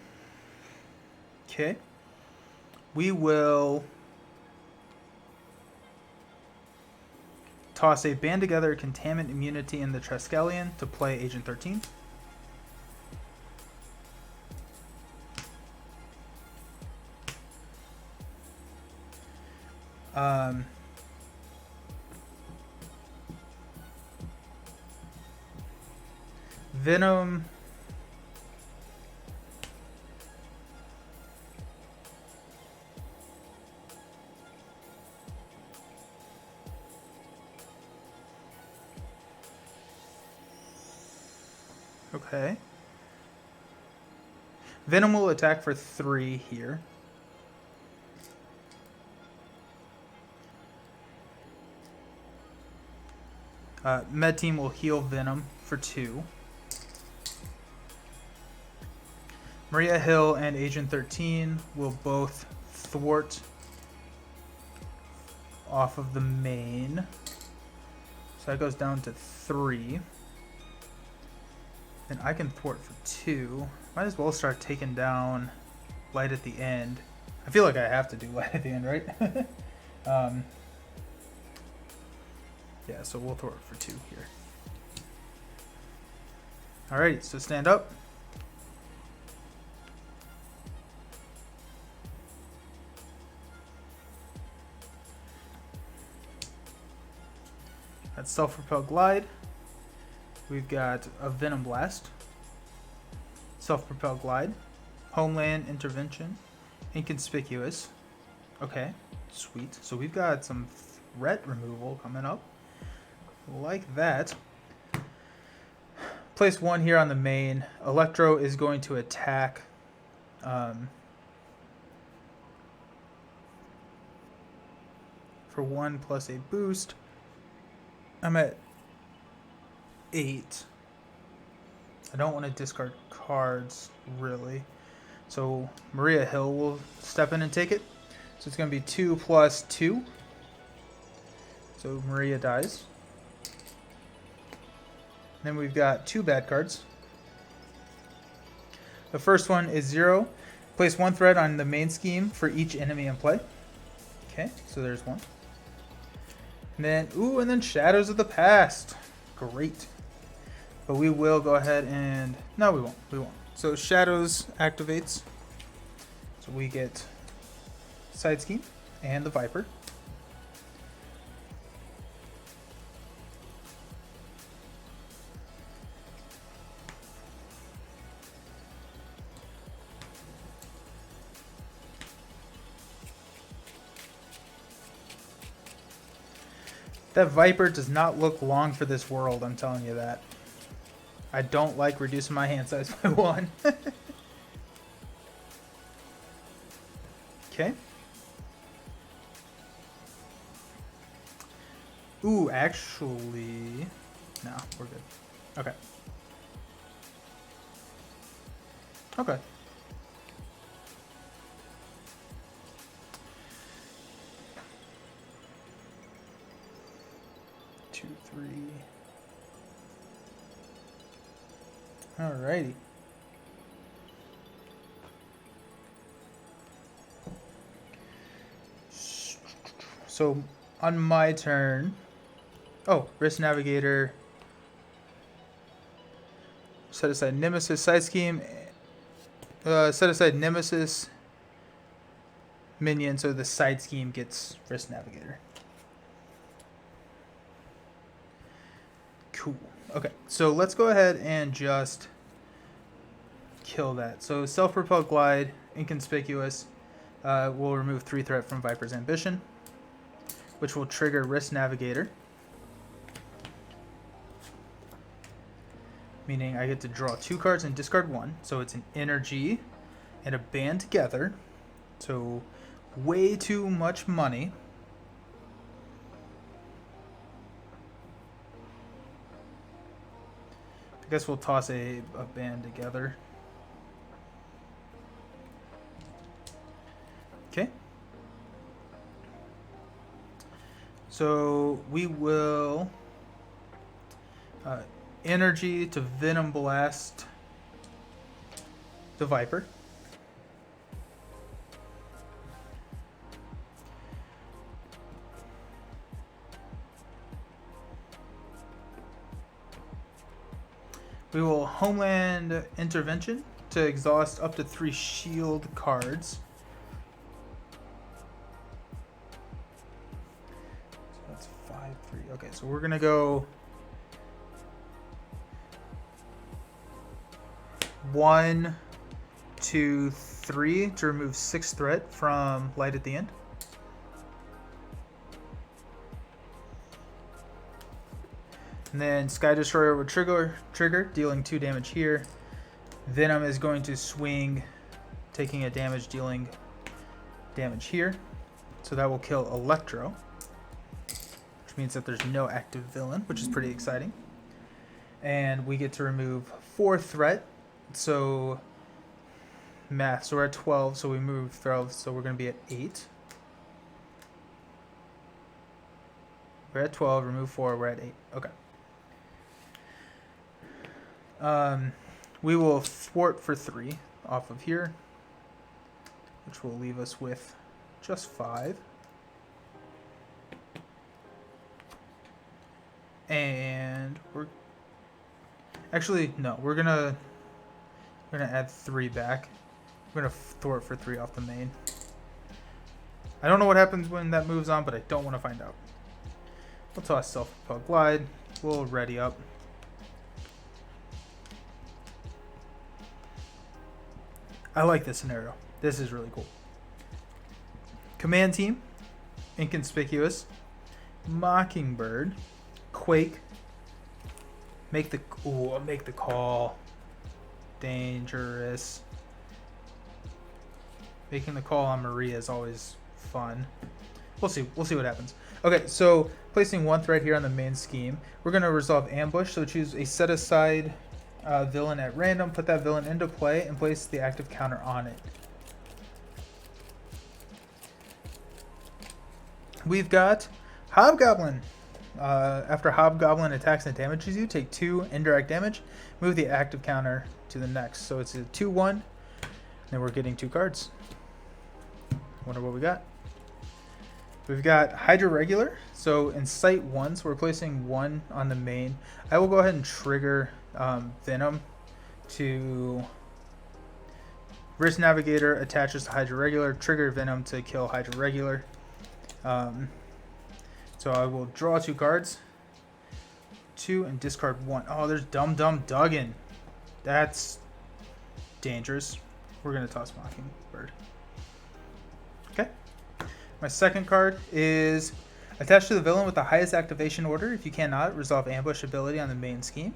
Okay. We will toss a Band Together Contaminant Immunity in the Triskelion to play Agent 13. Venom. Okay. Venom will attack for 3 here. Med Team will heal Venom for 2. Maria Hill and Agent 13 will both thwart off of the main. So that goes down to 3. And I can thwart for 2. Might as well start taking down Light at the end. I feel like I have to do Light at the end, right? Yeah, so we'll thwart for 2 here. Alright, so stand up. That's Self-Propelled Glide. We've got a Venom Blast, Self-Propelled Glide, Homeland Intervention, Inconspicuous. Okay, sweet. So we've got some threat removal coming up. Like that. Place 1 here on the main. Electro is going to attack. For 1 plus a boost. I'm at 8. I don't want to discard cards, really. So Maria Hill will step in and take it. So it's going to be 2 plus 2. So Maria dies. Then we've got 2 bad cards. The first one is 0. Place 1 threat on the main scheme for each enemy in play. Okay, so there's 1. And then, and then Shadows of the Past. Great. But we will go ahead and... No, we won't. We won't. So Shadows activates. So we get Side Scheme and the Viper. That Viper does not look long for this world, I'm telling you that. I don't like reducing my hand size by 1. Okay. Ooh, actually... No, we're good. Okay. Okay. Two, 3. Alrighty. So on my turn, Risk Navigator. Set aside Nemesis Side Scheme. Set aside Nemesis minion, so the Side Scheme gets Risk Navigator. Cool. Okay, so let's go ahead and just kill that. So Self-Propelled Glide, Inconspicuous, will remove 3 threat from Viper's Ambition, which will trigger Risk Navigator. Meaning I get to draw 2 cards and discard 1. So it's an energy and a band together. So way too much money. I guess we'll toss a band together. Okay. So we will energy to Venom Blast the Viper. We will Homeland Intervention to exhaust up to 3 shield cards. Okay, so we're gonna go 1, 2, 3 to remove 6 threat from light at the end. And then Sky Destroyer will trigger, dealing 2 damage here. Venom is going to swing, taking a damage, dealing damage here. So that will kill Electro, which means that there's no active villain, which is pretty exciting. And we get to remove 4 threat. So math, so we're at 12, so we move 12, so we're going to be at 8. We're at 12, remove 4, we're at 8. Okay. We will thwart for 3 off of here, which will leave us with just 5. And we're actually no, we're gonna add 3 back. We're gonna thwart for 3 off the main. I don't know what happens when that moves on, but I don't want to find out. We'll toss self-propelled glide. We'll ready up. I like this scenario. This is really cool. Command team, inconspicuous, Mockingbird, Quake. Make the call. Dangerous. Making the call on Maria is always fun. We'll see what happens. Okay, so placing 1 threat here on the main scheme. We're gonna resolve ambush. So choose a set aside villain at random, put that villain into play, and place the active counter on it. We've got Hobgoblin. After Hobgoblin attacks and damages you, take 2 indirect damage. Move the active counter to the next. So it's a 2-1. Then we're getting 2 cards. Wonder what we got. We've got Hydra Regular. So in sight 1, so we're placing 1 on the main. I will go ahead and trigger Venom to Risk Navigator attaches to Hydra Regular. Trigger Venom to kill Hydra Regular. So I will draw 2 cards. 2 and discard 1. Oh, there's Dum Dum Duggan. That's dangerous. We're going to toss Mockingbird. Okay. My second card is attach to the villain with the highest activation order. If you cannot, resolve ambush ability on the main scheme.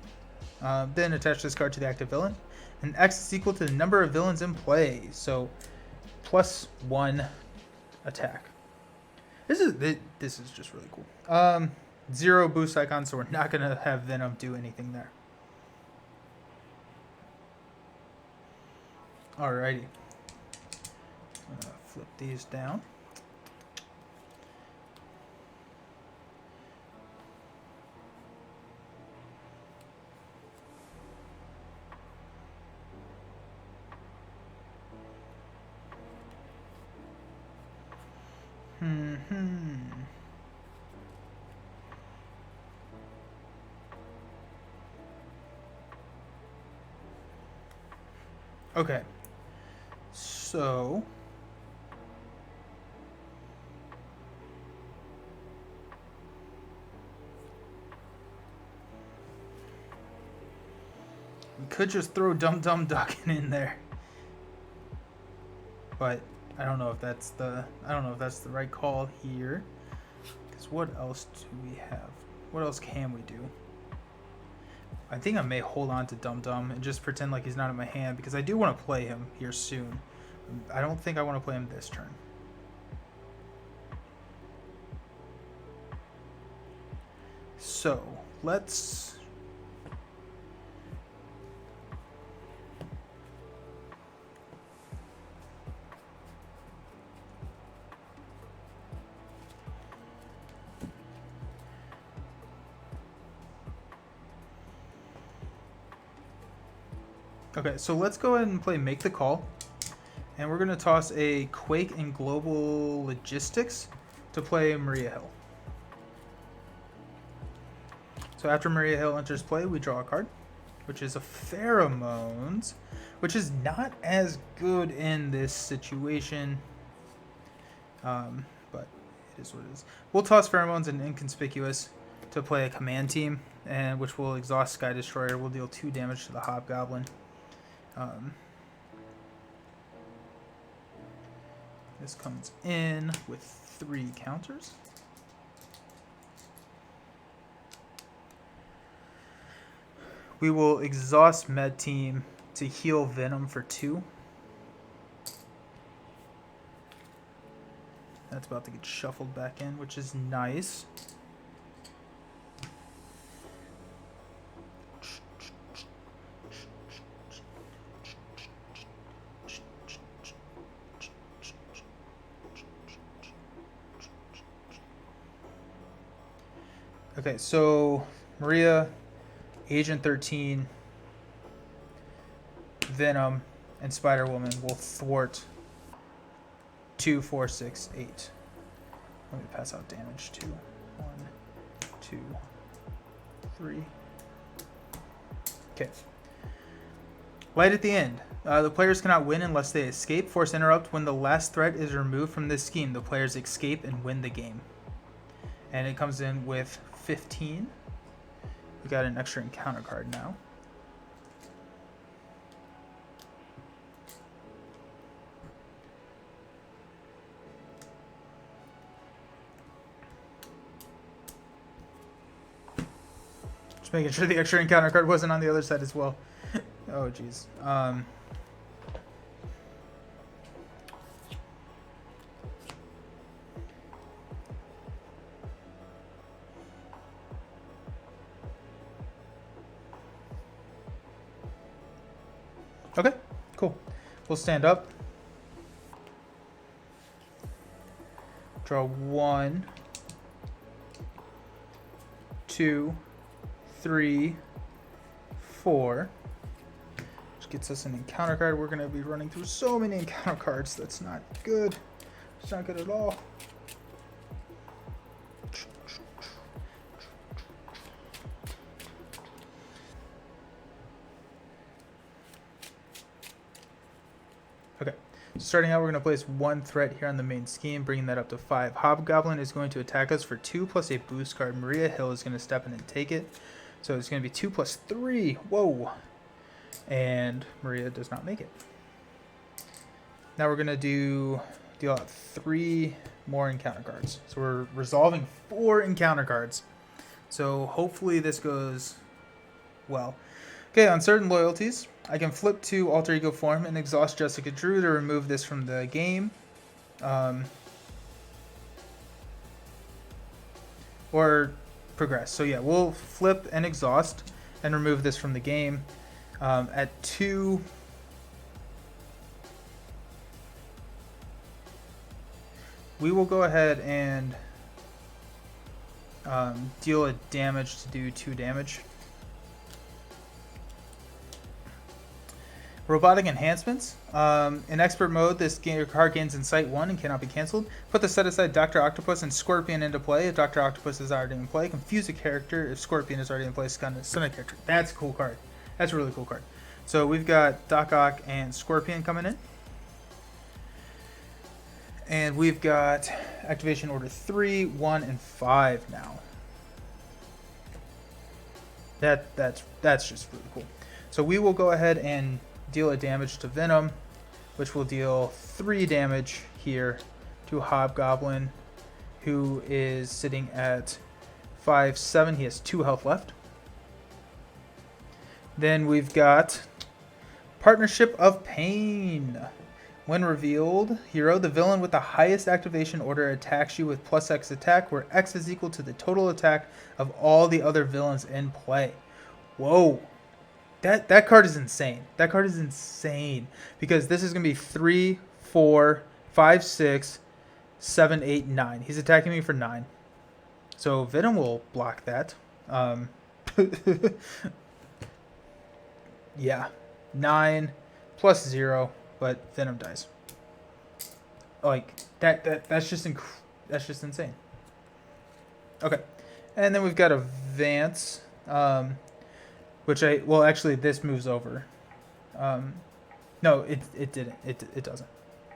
Then attach this card to the active villain. And X is equal to the number of villains in play. So +1 attack. This is just really cool. 0 boost icon, so we're not going to have Venom do anything there. Alrighty. I'm going to flip these down. Okay, so we could just throw Dum Dum Duggan in there, but I don't know if that's the right call here. Because what else do we have? What else can we do? I think I may hold on to Dum Dum and just pretend like he's not in my hand because I do want to play him here soon. I don't think I want to play him this turn. So let's okay, so let's go ahead and play Make the Call. And we're going to toss a Quake and Global Logistics to play Maria Hill. So after Maria Hill enters play, we draw a card, which is a Pheromones, which is not as good in this situation. But it is what it is. We'll toss Pheromones and Inconspicuous. to play a command team, and which will exhaust Sky Destroyer. Will deal 2 damage to the Hobgoblin. This comes in with 3 counters. We will exhaust Med Team to heal Venom for 2. That's about to get shuffled back in, which is nice. Okay, so Maria, Agent 13, Venom, and Spider-Woman will thwart 2, 4, 6, 8. Let me pass out damage to 1, 2, 3. Okay. Light at the end. The players cannot win unless they escape. Force interrupt. When the last threat is removed from this scheme, the players escape and win the game. And it comes in with 15. We got an extra encounter card now. Just making sure the extra encounter card wasn't on the other side as well. Oh, jeez. Okay, cool. We'll stand up. Draw 1, 2, 3, 4. Which gets us an encounter card. We're going to be running through so many encounter cards. That's not good. It's not good at all. Okay, so starting out, we're going to place 1 threat here on the main scheme, bringing that up to 5. Hobgoblin is going to attack us for 2 plus a boost card. Maria Hill is going to step in and take it. So it's going to be 2 plus 3. Whoa. And Maria does not make it. Now we're going to deal out 3 more encounter cards. So we're resolving 4 encounter cards. So hopefully this goes well. Okay, on certain loyalties, I can flip to alter ego form and exhaust Jessica Drew to remove this from the game. Or progress. So yeah, we'll flip and exhaust and remove this from the game. At 2, we will go ahead and deal a damage to do 2 damage. Robotic enhancements. In expert mode, this card gains Insight 1 and cannot be cancelled. Put the set aside Dr. Octopus and Scorpion into play if Dr. Octopus is already in play. Confuse a character if Scorpion is already in play. Stun a character. That's a cool card. That's a really cool card. So we've got Doc Ock and Scorpion coming in. And we've got activation order 3, 1, and 5 now. That's just really cool. So we will go ahead and deal a damage to Venom, which will deal 3 damage here to Hobgoblin, who is sitting at 5/7. He has 2 health left. Then we've got Partnership of Pain. When revealed, hero, the villain with the highest activation order attacks you with +X attack, where X is equal to the total attack of all the other villains in play. Whoa. That card is insane. That card is insane. Because this is going to be 3, 4, 5, 6, 7, 8, 9. He's attacking me for 9. So Venom will block that. Yeah. 9 plus 0, but Venom dies. Like, that's just insane. Okay. And then we've got Advance. Actually, this moves over. No, it didn't. It doesn't.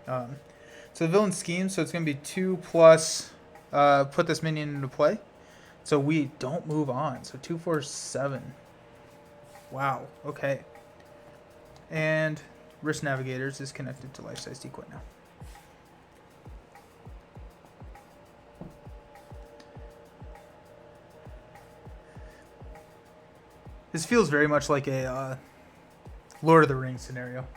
So the villain scheme, so it's going to be 2 plus, put this minion into play. So we don't move on. So 2, 4, 7. Wow. Okay. And Risk Navigators is connected to life-size decoy now. This feels very much like a Lord of the Rings scenario.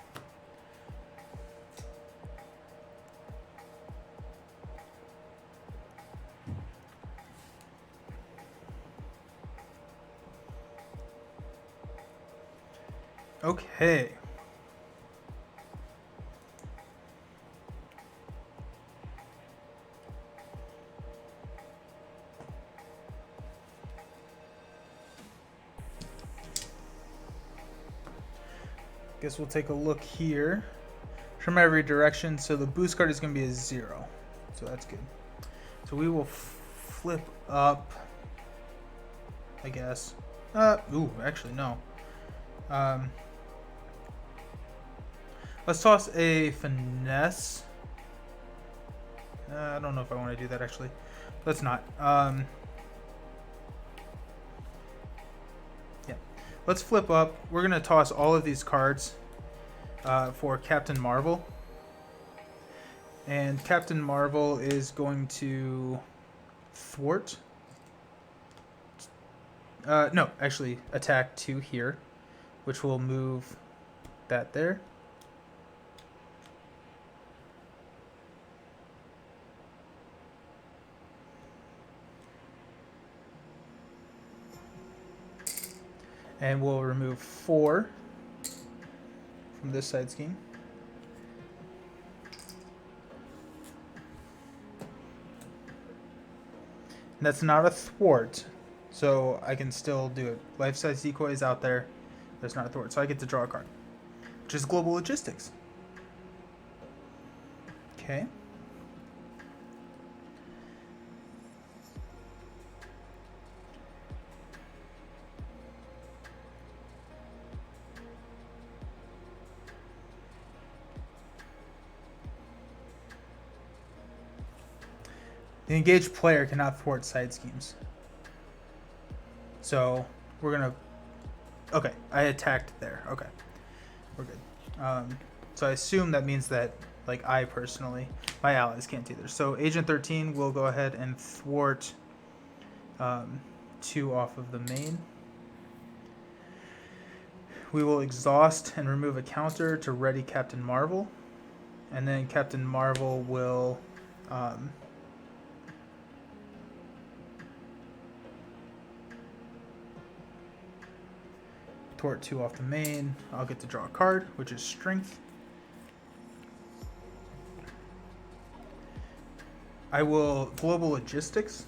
Okay. Guess we'll take a look here. From every direction, so the boost card is going to be a 0. So that's good. So we will flip up, I guess. Ooh, actually, no. Let's toss a finesse. I don't know if I want to do that, actually. Let's not. Yeah. Let's flip up. We're going to toss all of these cards for Captain Marvel. And Captain Marvel is going to thwart. No, actually attack 2 here, which will move that there. And we'll remove 4 from this side scheme. And that's not a thwart, so I can still do it. Life-size decoy is out there. That's not a thwart, so I get to draw a card, which is Global Logistics. Okay. The engaged player cannot thwart side schemes. So we're gonna. Okay, I attacked there. Okay, we're good. So I assume that means that, like, I personally, my allies can't either. So Agent 13 will go ahead and thwart 2 off of the main. We will exhaust and remove a counter to ready Captain Marvel, and then Captain Marvel will. Thwart 2 off the main. I'll get to draw a card, which is Strength. I will Global Logistics,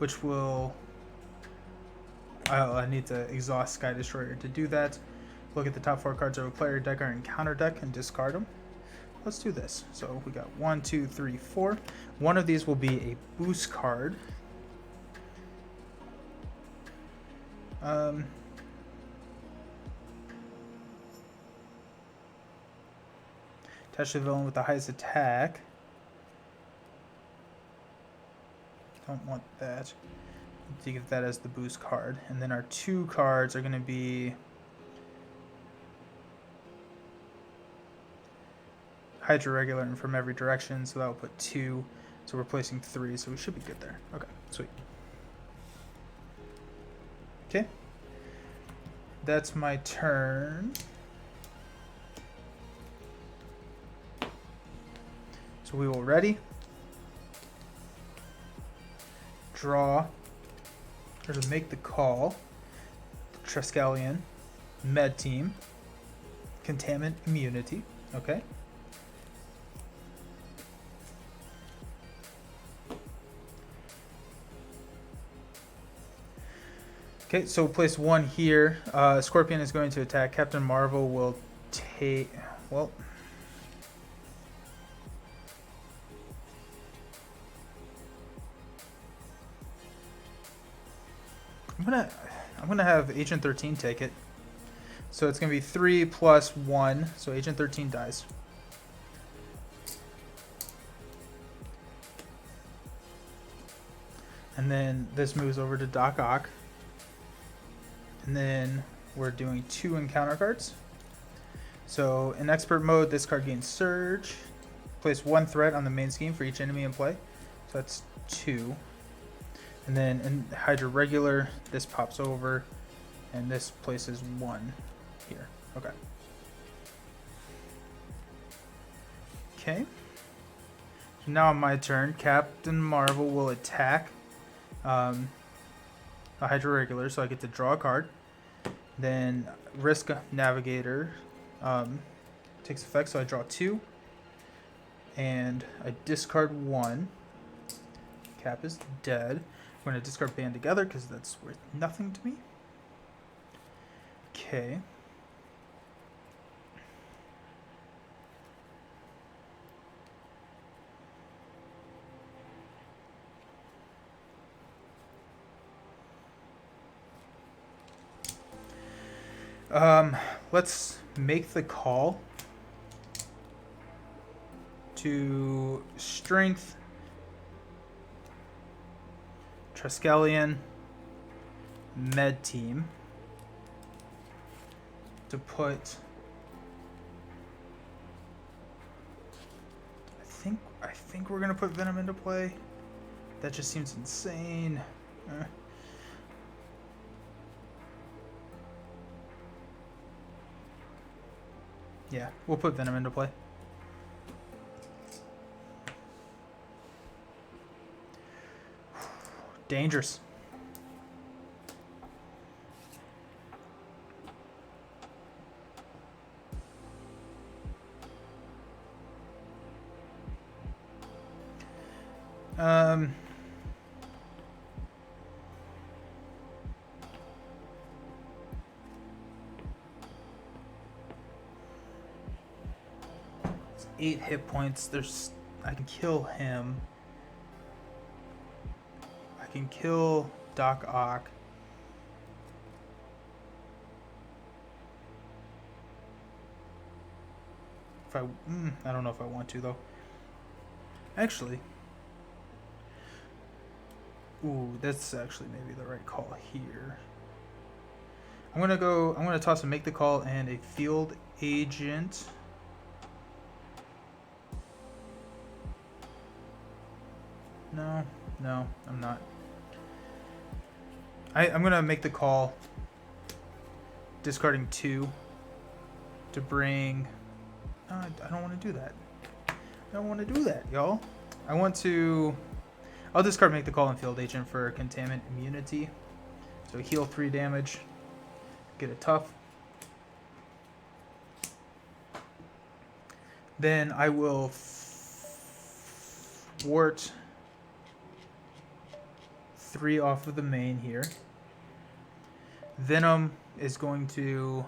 which will... I need to exhaust Sky Destroyer to do that. Look at the top 4 cards of a player deck or in counter deck and discard them. Let's do this. So we got 1, 2, 3, 4. One of these will be a boost card. Attach the villain with the highest attack. Don't want that. To get that as the boost card. And then our 2 cards are going to be Hydra regular and from every direction, so that will put 2. So we're placing 3, so we should be good there. Okay, sweet. Okay. That's my turn. So we will ready. Draw. Or to make the call. Triskelion. Med Team. Contaminant Immunity. Okay. Okay, so place 1 here. Scorpion is going to attack. Captain Marvel will take... Well... I'm gonna have Agent 13 take it. So it's gonna be 3 plus 1. So Agent 13 dies. And then this moves over to Doc Ock. And then we're doing 2 encounter cards. So in expert mode, this card gains Surge. Place 1 threat on the main scheme for each enemy in play. So that's 2. And then in Hydra regular, this pops over. And this places 1 here. Okay. Okay. So now on my turn, Captain Marvel will attack a Hydra regular, so I get to draw a card. Then Risk Navigator takes effect, so I draw 2. And I discard 1. Cap is dead. I'm going to discard Band Together because that's worth nothing to me. Okay. Let's make the call to Strength, Triskelion, Med Team to put. I think we're gonna put Venom into play. That just seems insane. Yeah, we'll put Venom into play. Dangerous. It's 8 hit points. I can kill him. I can kill Doc Ock. I don't know if I want to though. Actually, that's actually maybe the right call here. I'm gonna toss a Make the Call and a Field Agent. No, I'm not. I'm gonna make the call, discarding 2 to bring. No, I don't want to do that. I don't want to do that, y'all. I'll discard Make the Call and Field Agent for Containment Immunity. So heal 3 damage. Get a tough. Then I will thwart 3 off of the main here. Venom is going to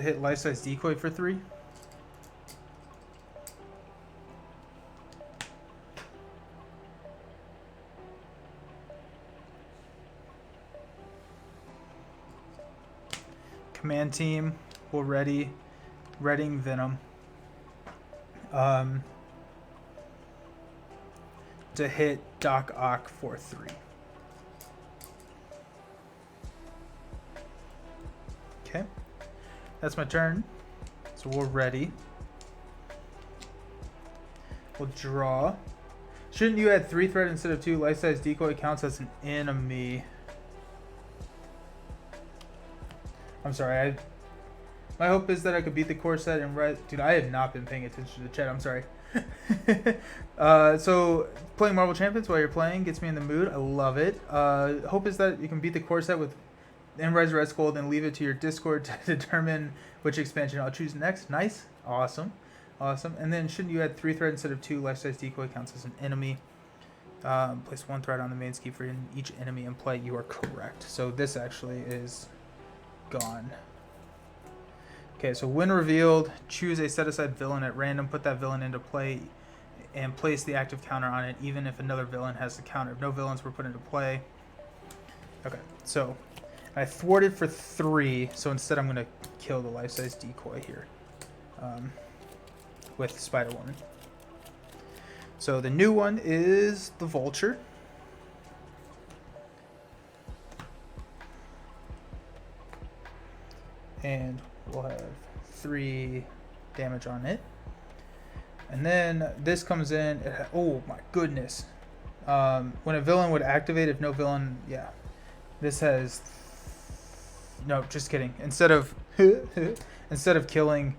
hit Life-Size Decoy for 3. Command Team will readying Venom to hit Doc Ock for 3. Okay, that's my turn. So we're ready. We'll draw. Shouldn't you add 3 threat instead of 2? Life-Size Decoy counts as an enemy. I'm sorry. My hope is that I could beat the core set and dude, I have not been paying attention to the chat. I'm sorry. So playing Marvel Champions while you're playing gets me in the mood. I love it. Hope is that you can beat the core set with Enrise Red Skull, then leave it to your Discord to determine which expansion I'll choose next. Nice. Awesome. And then shouldn't you add 3 threat instead of 2? Life-Size Decoy counts as an enemy. Place 1 threat on the main scheme for each enemy in play. You are correct. So this actually is gone. Okay, so when revealed, choose a set-aside villain at random, put that villain into play, and place the active counter on it, even if another villain has the counter. If no villains were put into play. Okay, so I thwarted for 3, so instead I'm going to kill the Life-Size Decoy here. with Spider-Woman. So the new one is the Vulture. And we'll have 3 damage on it. And then this comes in. Oh my goodness. When a villain would activate, if no villain, yeah. This has... No, just kidding. Instead of killing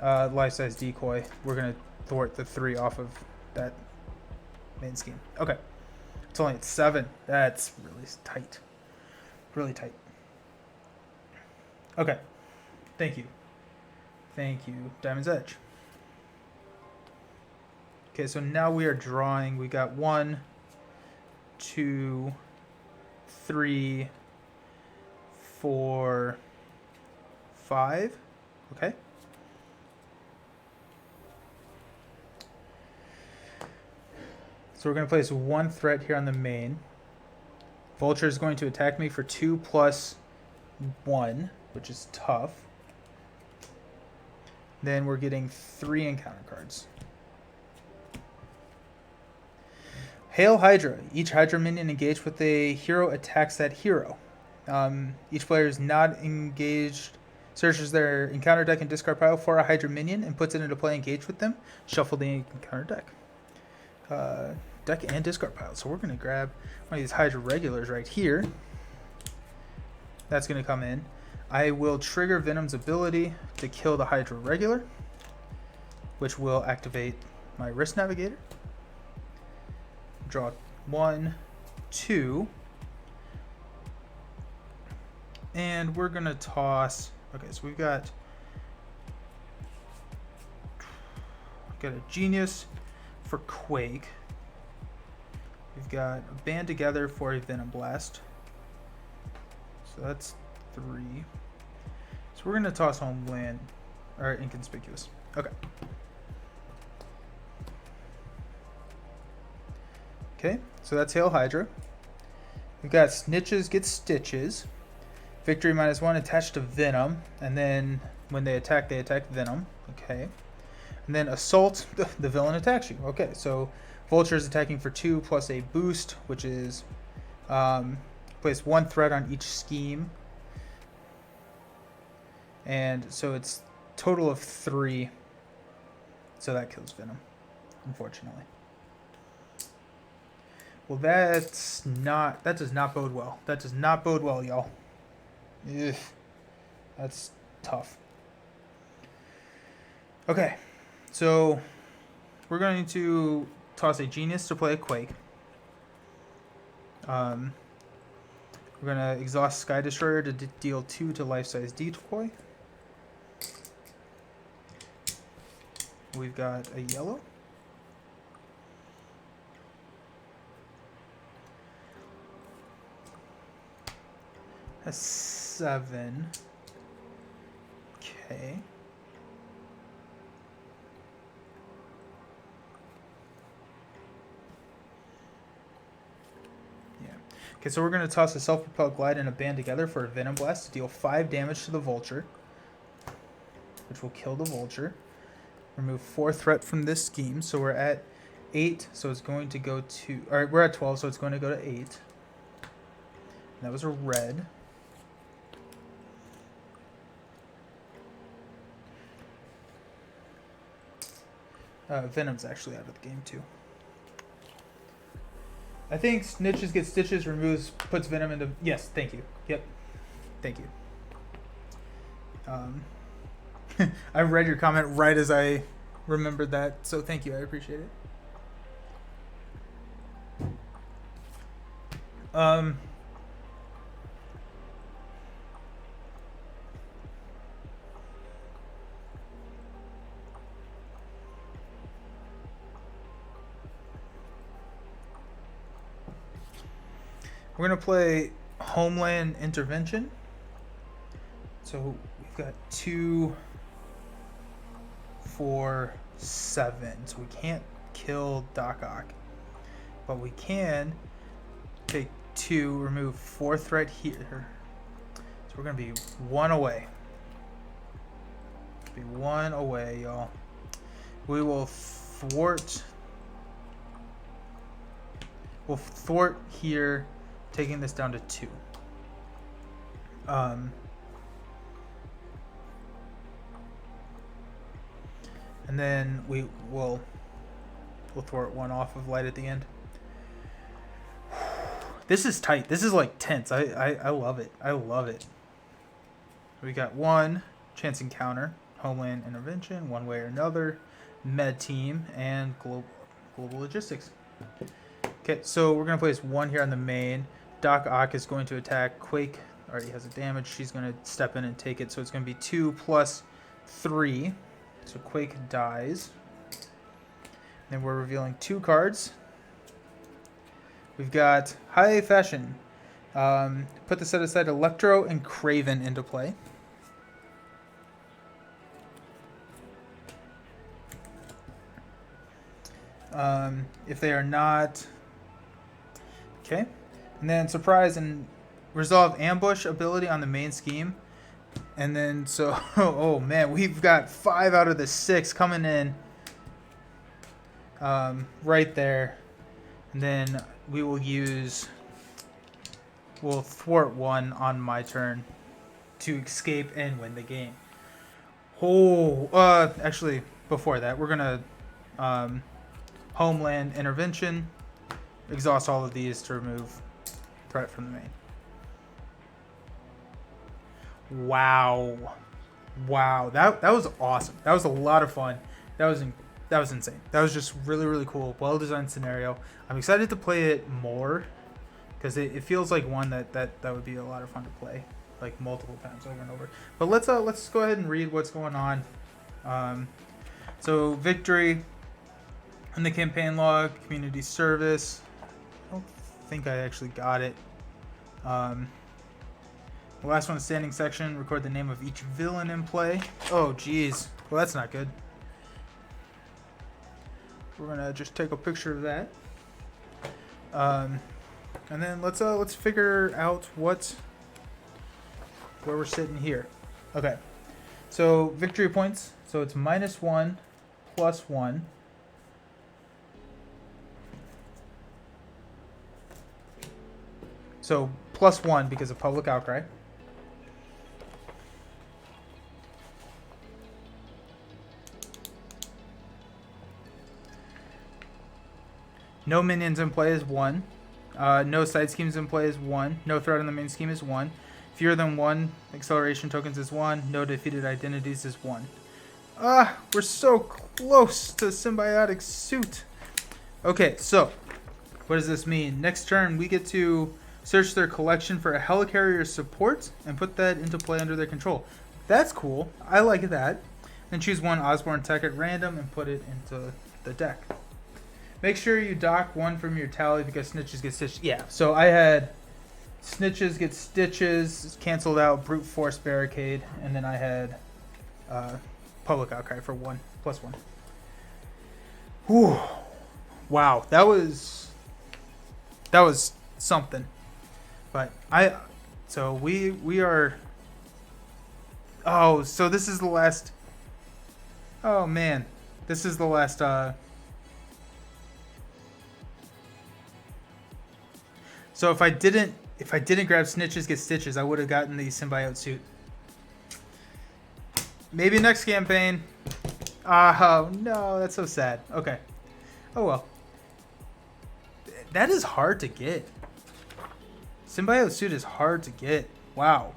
life-size decoy, we're going to thwart the 3 off of that main scheme. Okay. It's only at 7. That's really tight. Really tight. Okay. Thank you. Thank you, Diamond's Edge. Okay, so now we are drawing. We got 1, 2, 3, 4, 5. Okay. So we're going to place 1 threat here on the main. Vulture is going to attack me for 2 plus 1, which is tough. Then we're getting 3 encounter cards. Hail Hydra. Each Hydra minion engaged with a hero attacks that hero. Each player is not engaged searches their encounter deck and discard pile for a Hydra minion and puts it into play engaged with them. Shuffle the encounter deck. Deck and discard pile. So we're going to grab one of these Hydra regulars right here. That's going to come in. I will trigger Venom's ability to kill the Hydra regular, which will activate my Wrist Navigator. Draw 1, 2. And we're going to toss... Okay, so we've got a Genius for Quake. We've got a Band Together for a Venom Blast. So that's 3. So we're going to toss Homeland, or Inconspicuous. Okay. Okay, so that's Hail Hydra. We've got Snitches Get Stitches. Victory -1 attached to Venom. And then when they attack Venom. Okay. And then Assault, the villain attacks you. Okay, so Vulture is attacking for 2 plus a boost, which is place 1 threat on each scheme. And so it's total of 3. So that kills Venom, unfortunately. Well, that does not bode well. That does not bode well, y'all. Ugh. That's tough. Okay, so we're going to toss a Genius to play a Quake. We're going to exhaust Sky Destroyer to deal 2 to life-size decoy. We've got a yellow. A 7. Okay. Yeah. Okay, so we're going to toss a Self-Propelled Glide and a Band Together for a Venom Blast to deal 5 damage to the Vulture, which will kill the Vulture. Remove 4 threat from this scheme, so we're at 8, so it's going to go to... Alright, we're at 12, so it's going to go to 8. That was a red. Venom's actually out of the game too. I think Snitches Get Stitches puts Venom into... Yes, thank you. Yep. Thank you. I read your comment right as I remembered that, so thank you. I appreciate it. We're going to play Homeland Intervention. So we've got 2, 4, 7. So we can't kill Doc Ock. But we can take 2, remove 4 threat here. So we're going to be 1 away. Be 1 away, y'all. We will thwart. We'll thwart here, taking this down to 2. And then we'll thwart 1 off of light at the end. This is tight. This is like tense. I love it. I love it. We got 1 chance encounter, homeland intervention, one way or another, med team, and global logistics. Okay, so we're gonna place 1 here on the main. Doc Ock is going to attack. Quake already has a damage. She's gonna step in and take it. So it's gonna be 2 plus 3. So Quake dies. Then we're revealing 2 cards. We've got High Fashion. Put the set aside Electro and Craven into play. If they are not... Okay. And then Surprise and Resolve Ambush ability on the main scheme. And then, so... Oh, man. We've got 5 out of the 6 coming in. Right there. And then we will use... We'll thwart 1 on my turn to escape and win the game. Oh, actually, before that, we're going to homeland intervention, exhaust all of these to remove threat from the main. Wow. Wow, that was awesome. That was a lot of fun. That was insane. That was just really, really cool. Well-designed scenario. I'm excited to play it more, because it feels like one that would be a lot of fun to play, like multiple times over and over. But let's go ahead and read what's going on. So victory in the campaign log, community service. I don't think I actually got it. The last one, standing section. Record the name of each villain in play. Oh, geez. Well, that's not good. We're gonna just take a picture of that. And then let's figure out where we're sitting here. Okay, so victory points. So it's -1, +1. So +1 because of public outcry. No minions in play is 1. No side schemes in play is 1. No threat on the main scheme is 1. Fewer than 1 acceleration tokens is 1. No defeated identities is 1. We're so close to symbiotic suit. Okay, so what does this mean? Next turn, we get to search their collection for a helicarrier support and put that into play under their control. That's cool. I like that. Then choose 1 Osborne tech at random and put it into the deck. Make sure you dock 1 from your tally because snitches get stitched. Yeah, so I had snitches get stitches, canceled out, brute force barricade, and then I had public outcry for 1, +1. Whew. Wow, that was something. But so we are. Oh, so this is the last. Oh man, this is the last. So if I didn't grab snitches get stitches, I would have gotten the symbiote suit. Maybe next campaign. Oh no, that's so sad. Okay. Oh well. That is hard to get. Symbiote suit is hard to get. Wow.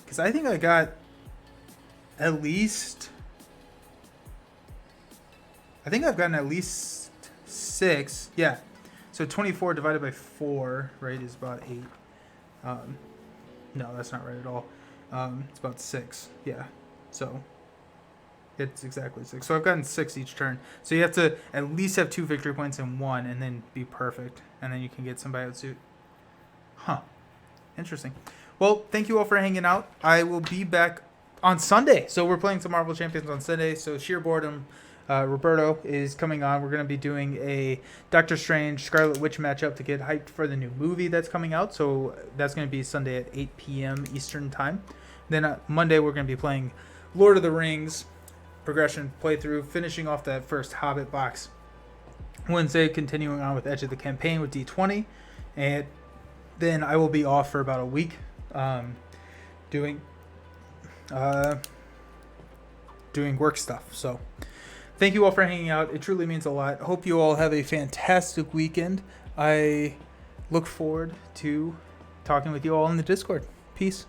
Because I think I got at least... I think I've gotten at least 6. Yeah. So 24 divided by 4, right, is about 8. No, that's not right at all. It's about 6. Yeah. So it's exactly 6. So I've gotten 6 each turn. So you have to at least have 2 victory points in 1 and then be perfect. And then you can get symbiote suit. Huh. Interesting. Well, thank you all for hanging out. I will be back on Sunday. So we're playing some Marvel Champions on Sunday. So sheer boredom. Roberto is coming on. We're going to be doing a Doctor Strange Scarlet Witch matchup to get hyped for the new movie that's coming out. So that's going to be Sunday at 8 p.m. Eastern time. Then Monday we're going to be playing Lord of the Rings progression playthrough, finishing off that first Hobbit box. Wednesday, continuing on with Edge of the Campaign with D20, and then I will be off for about a week, doing work stuff. So thank you all for hanging out. It truly means a lot. Hope you all have a fantastic weekend. I look forward to talking with you all in the Discord. Peace.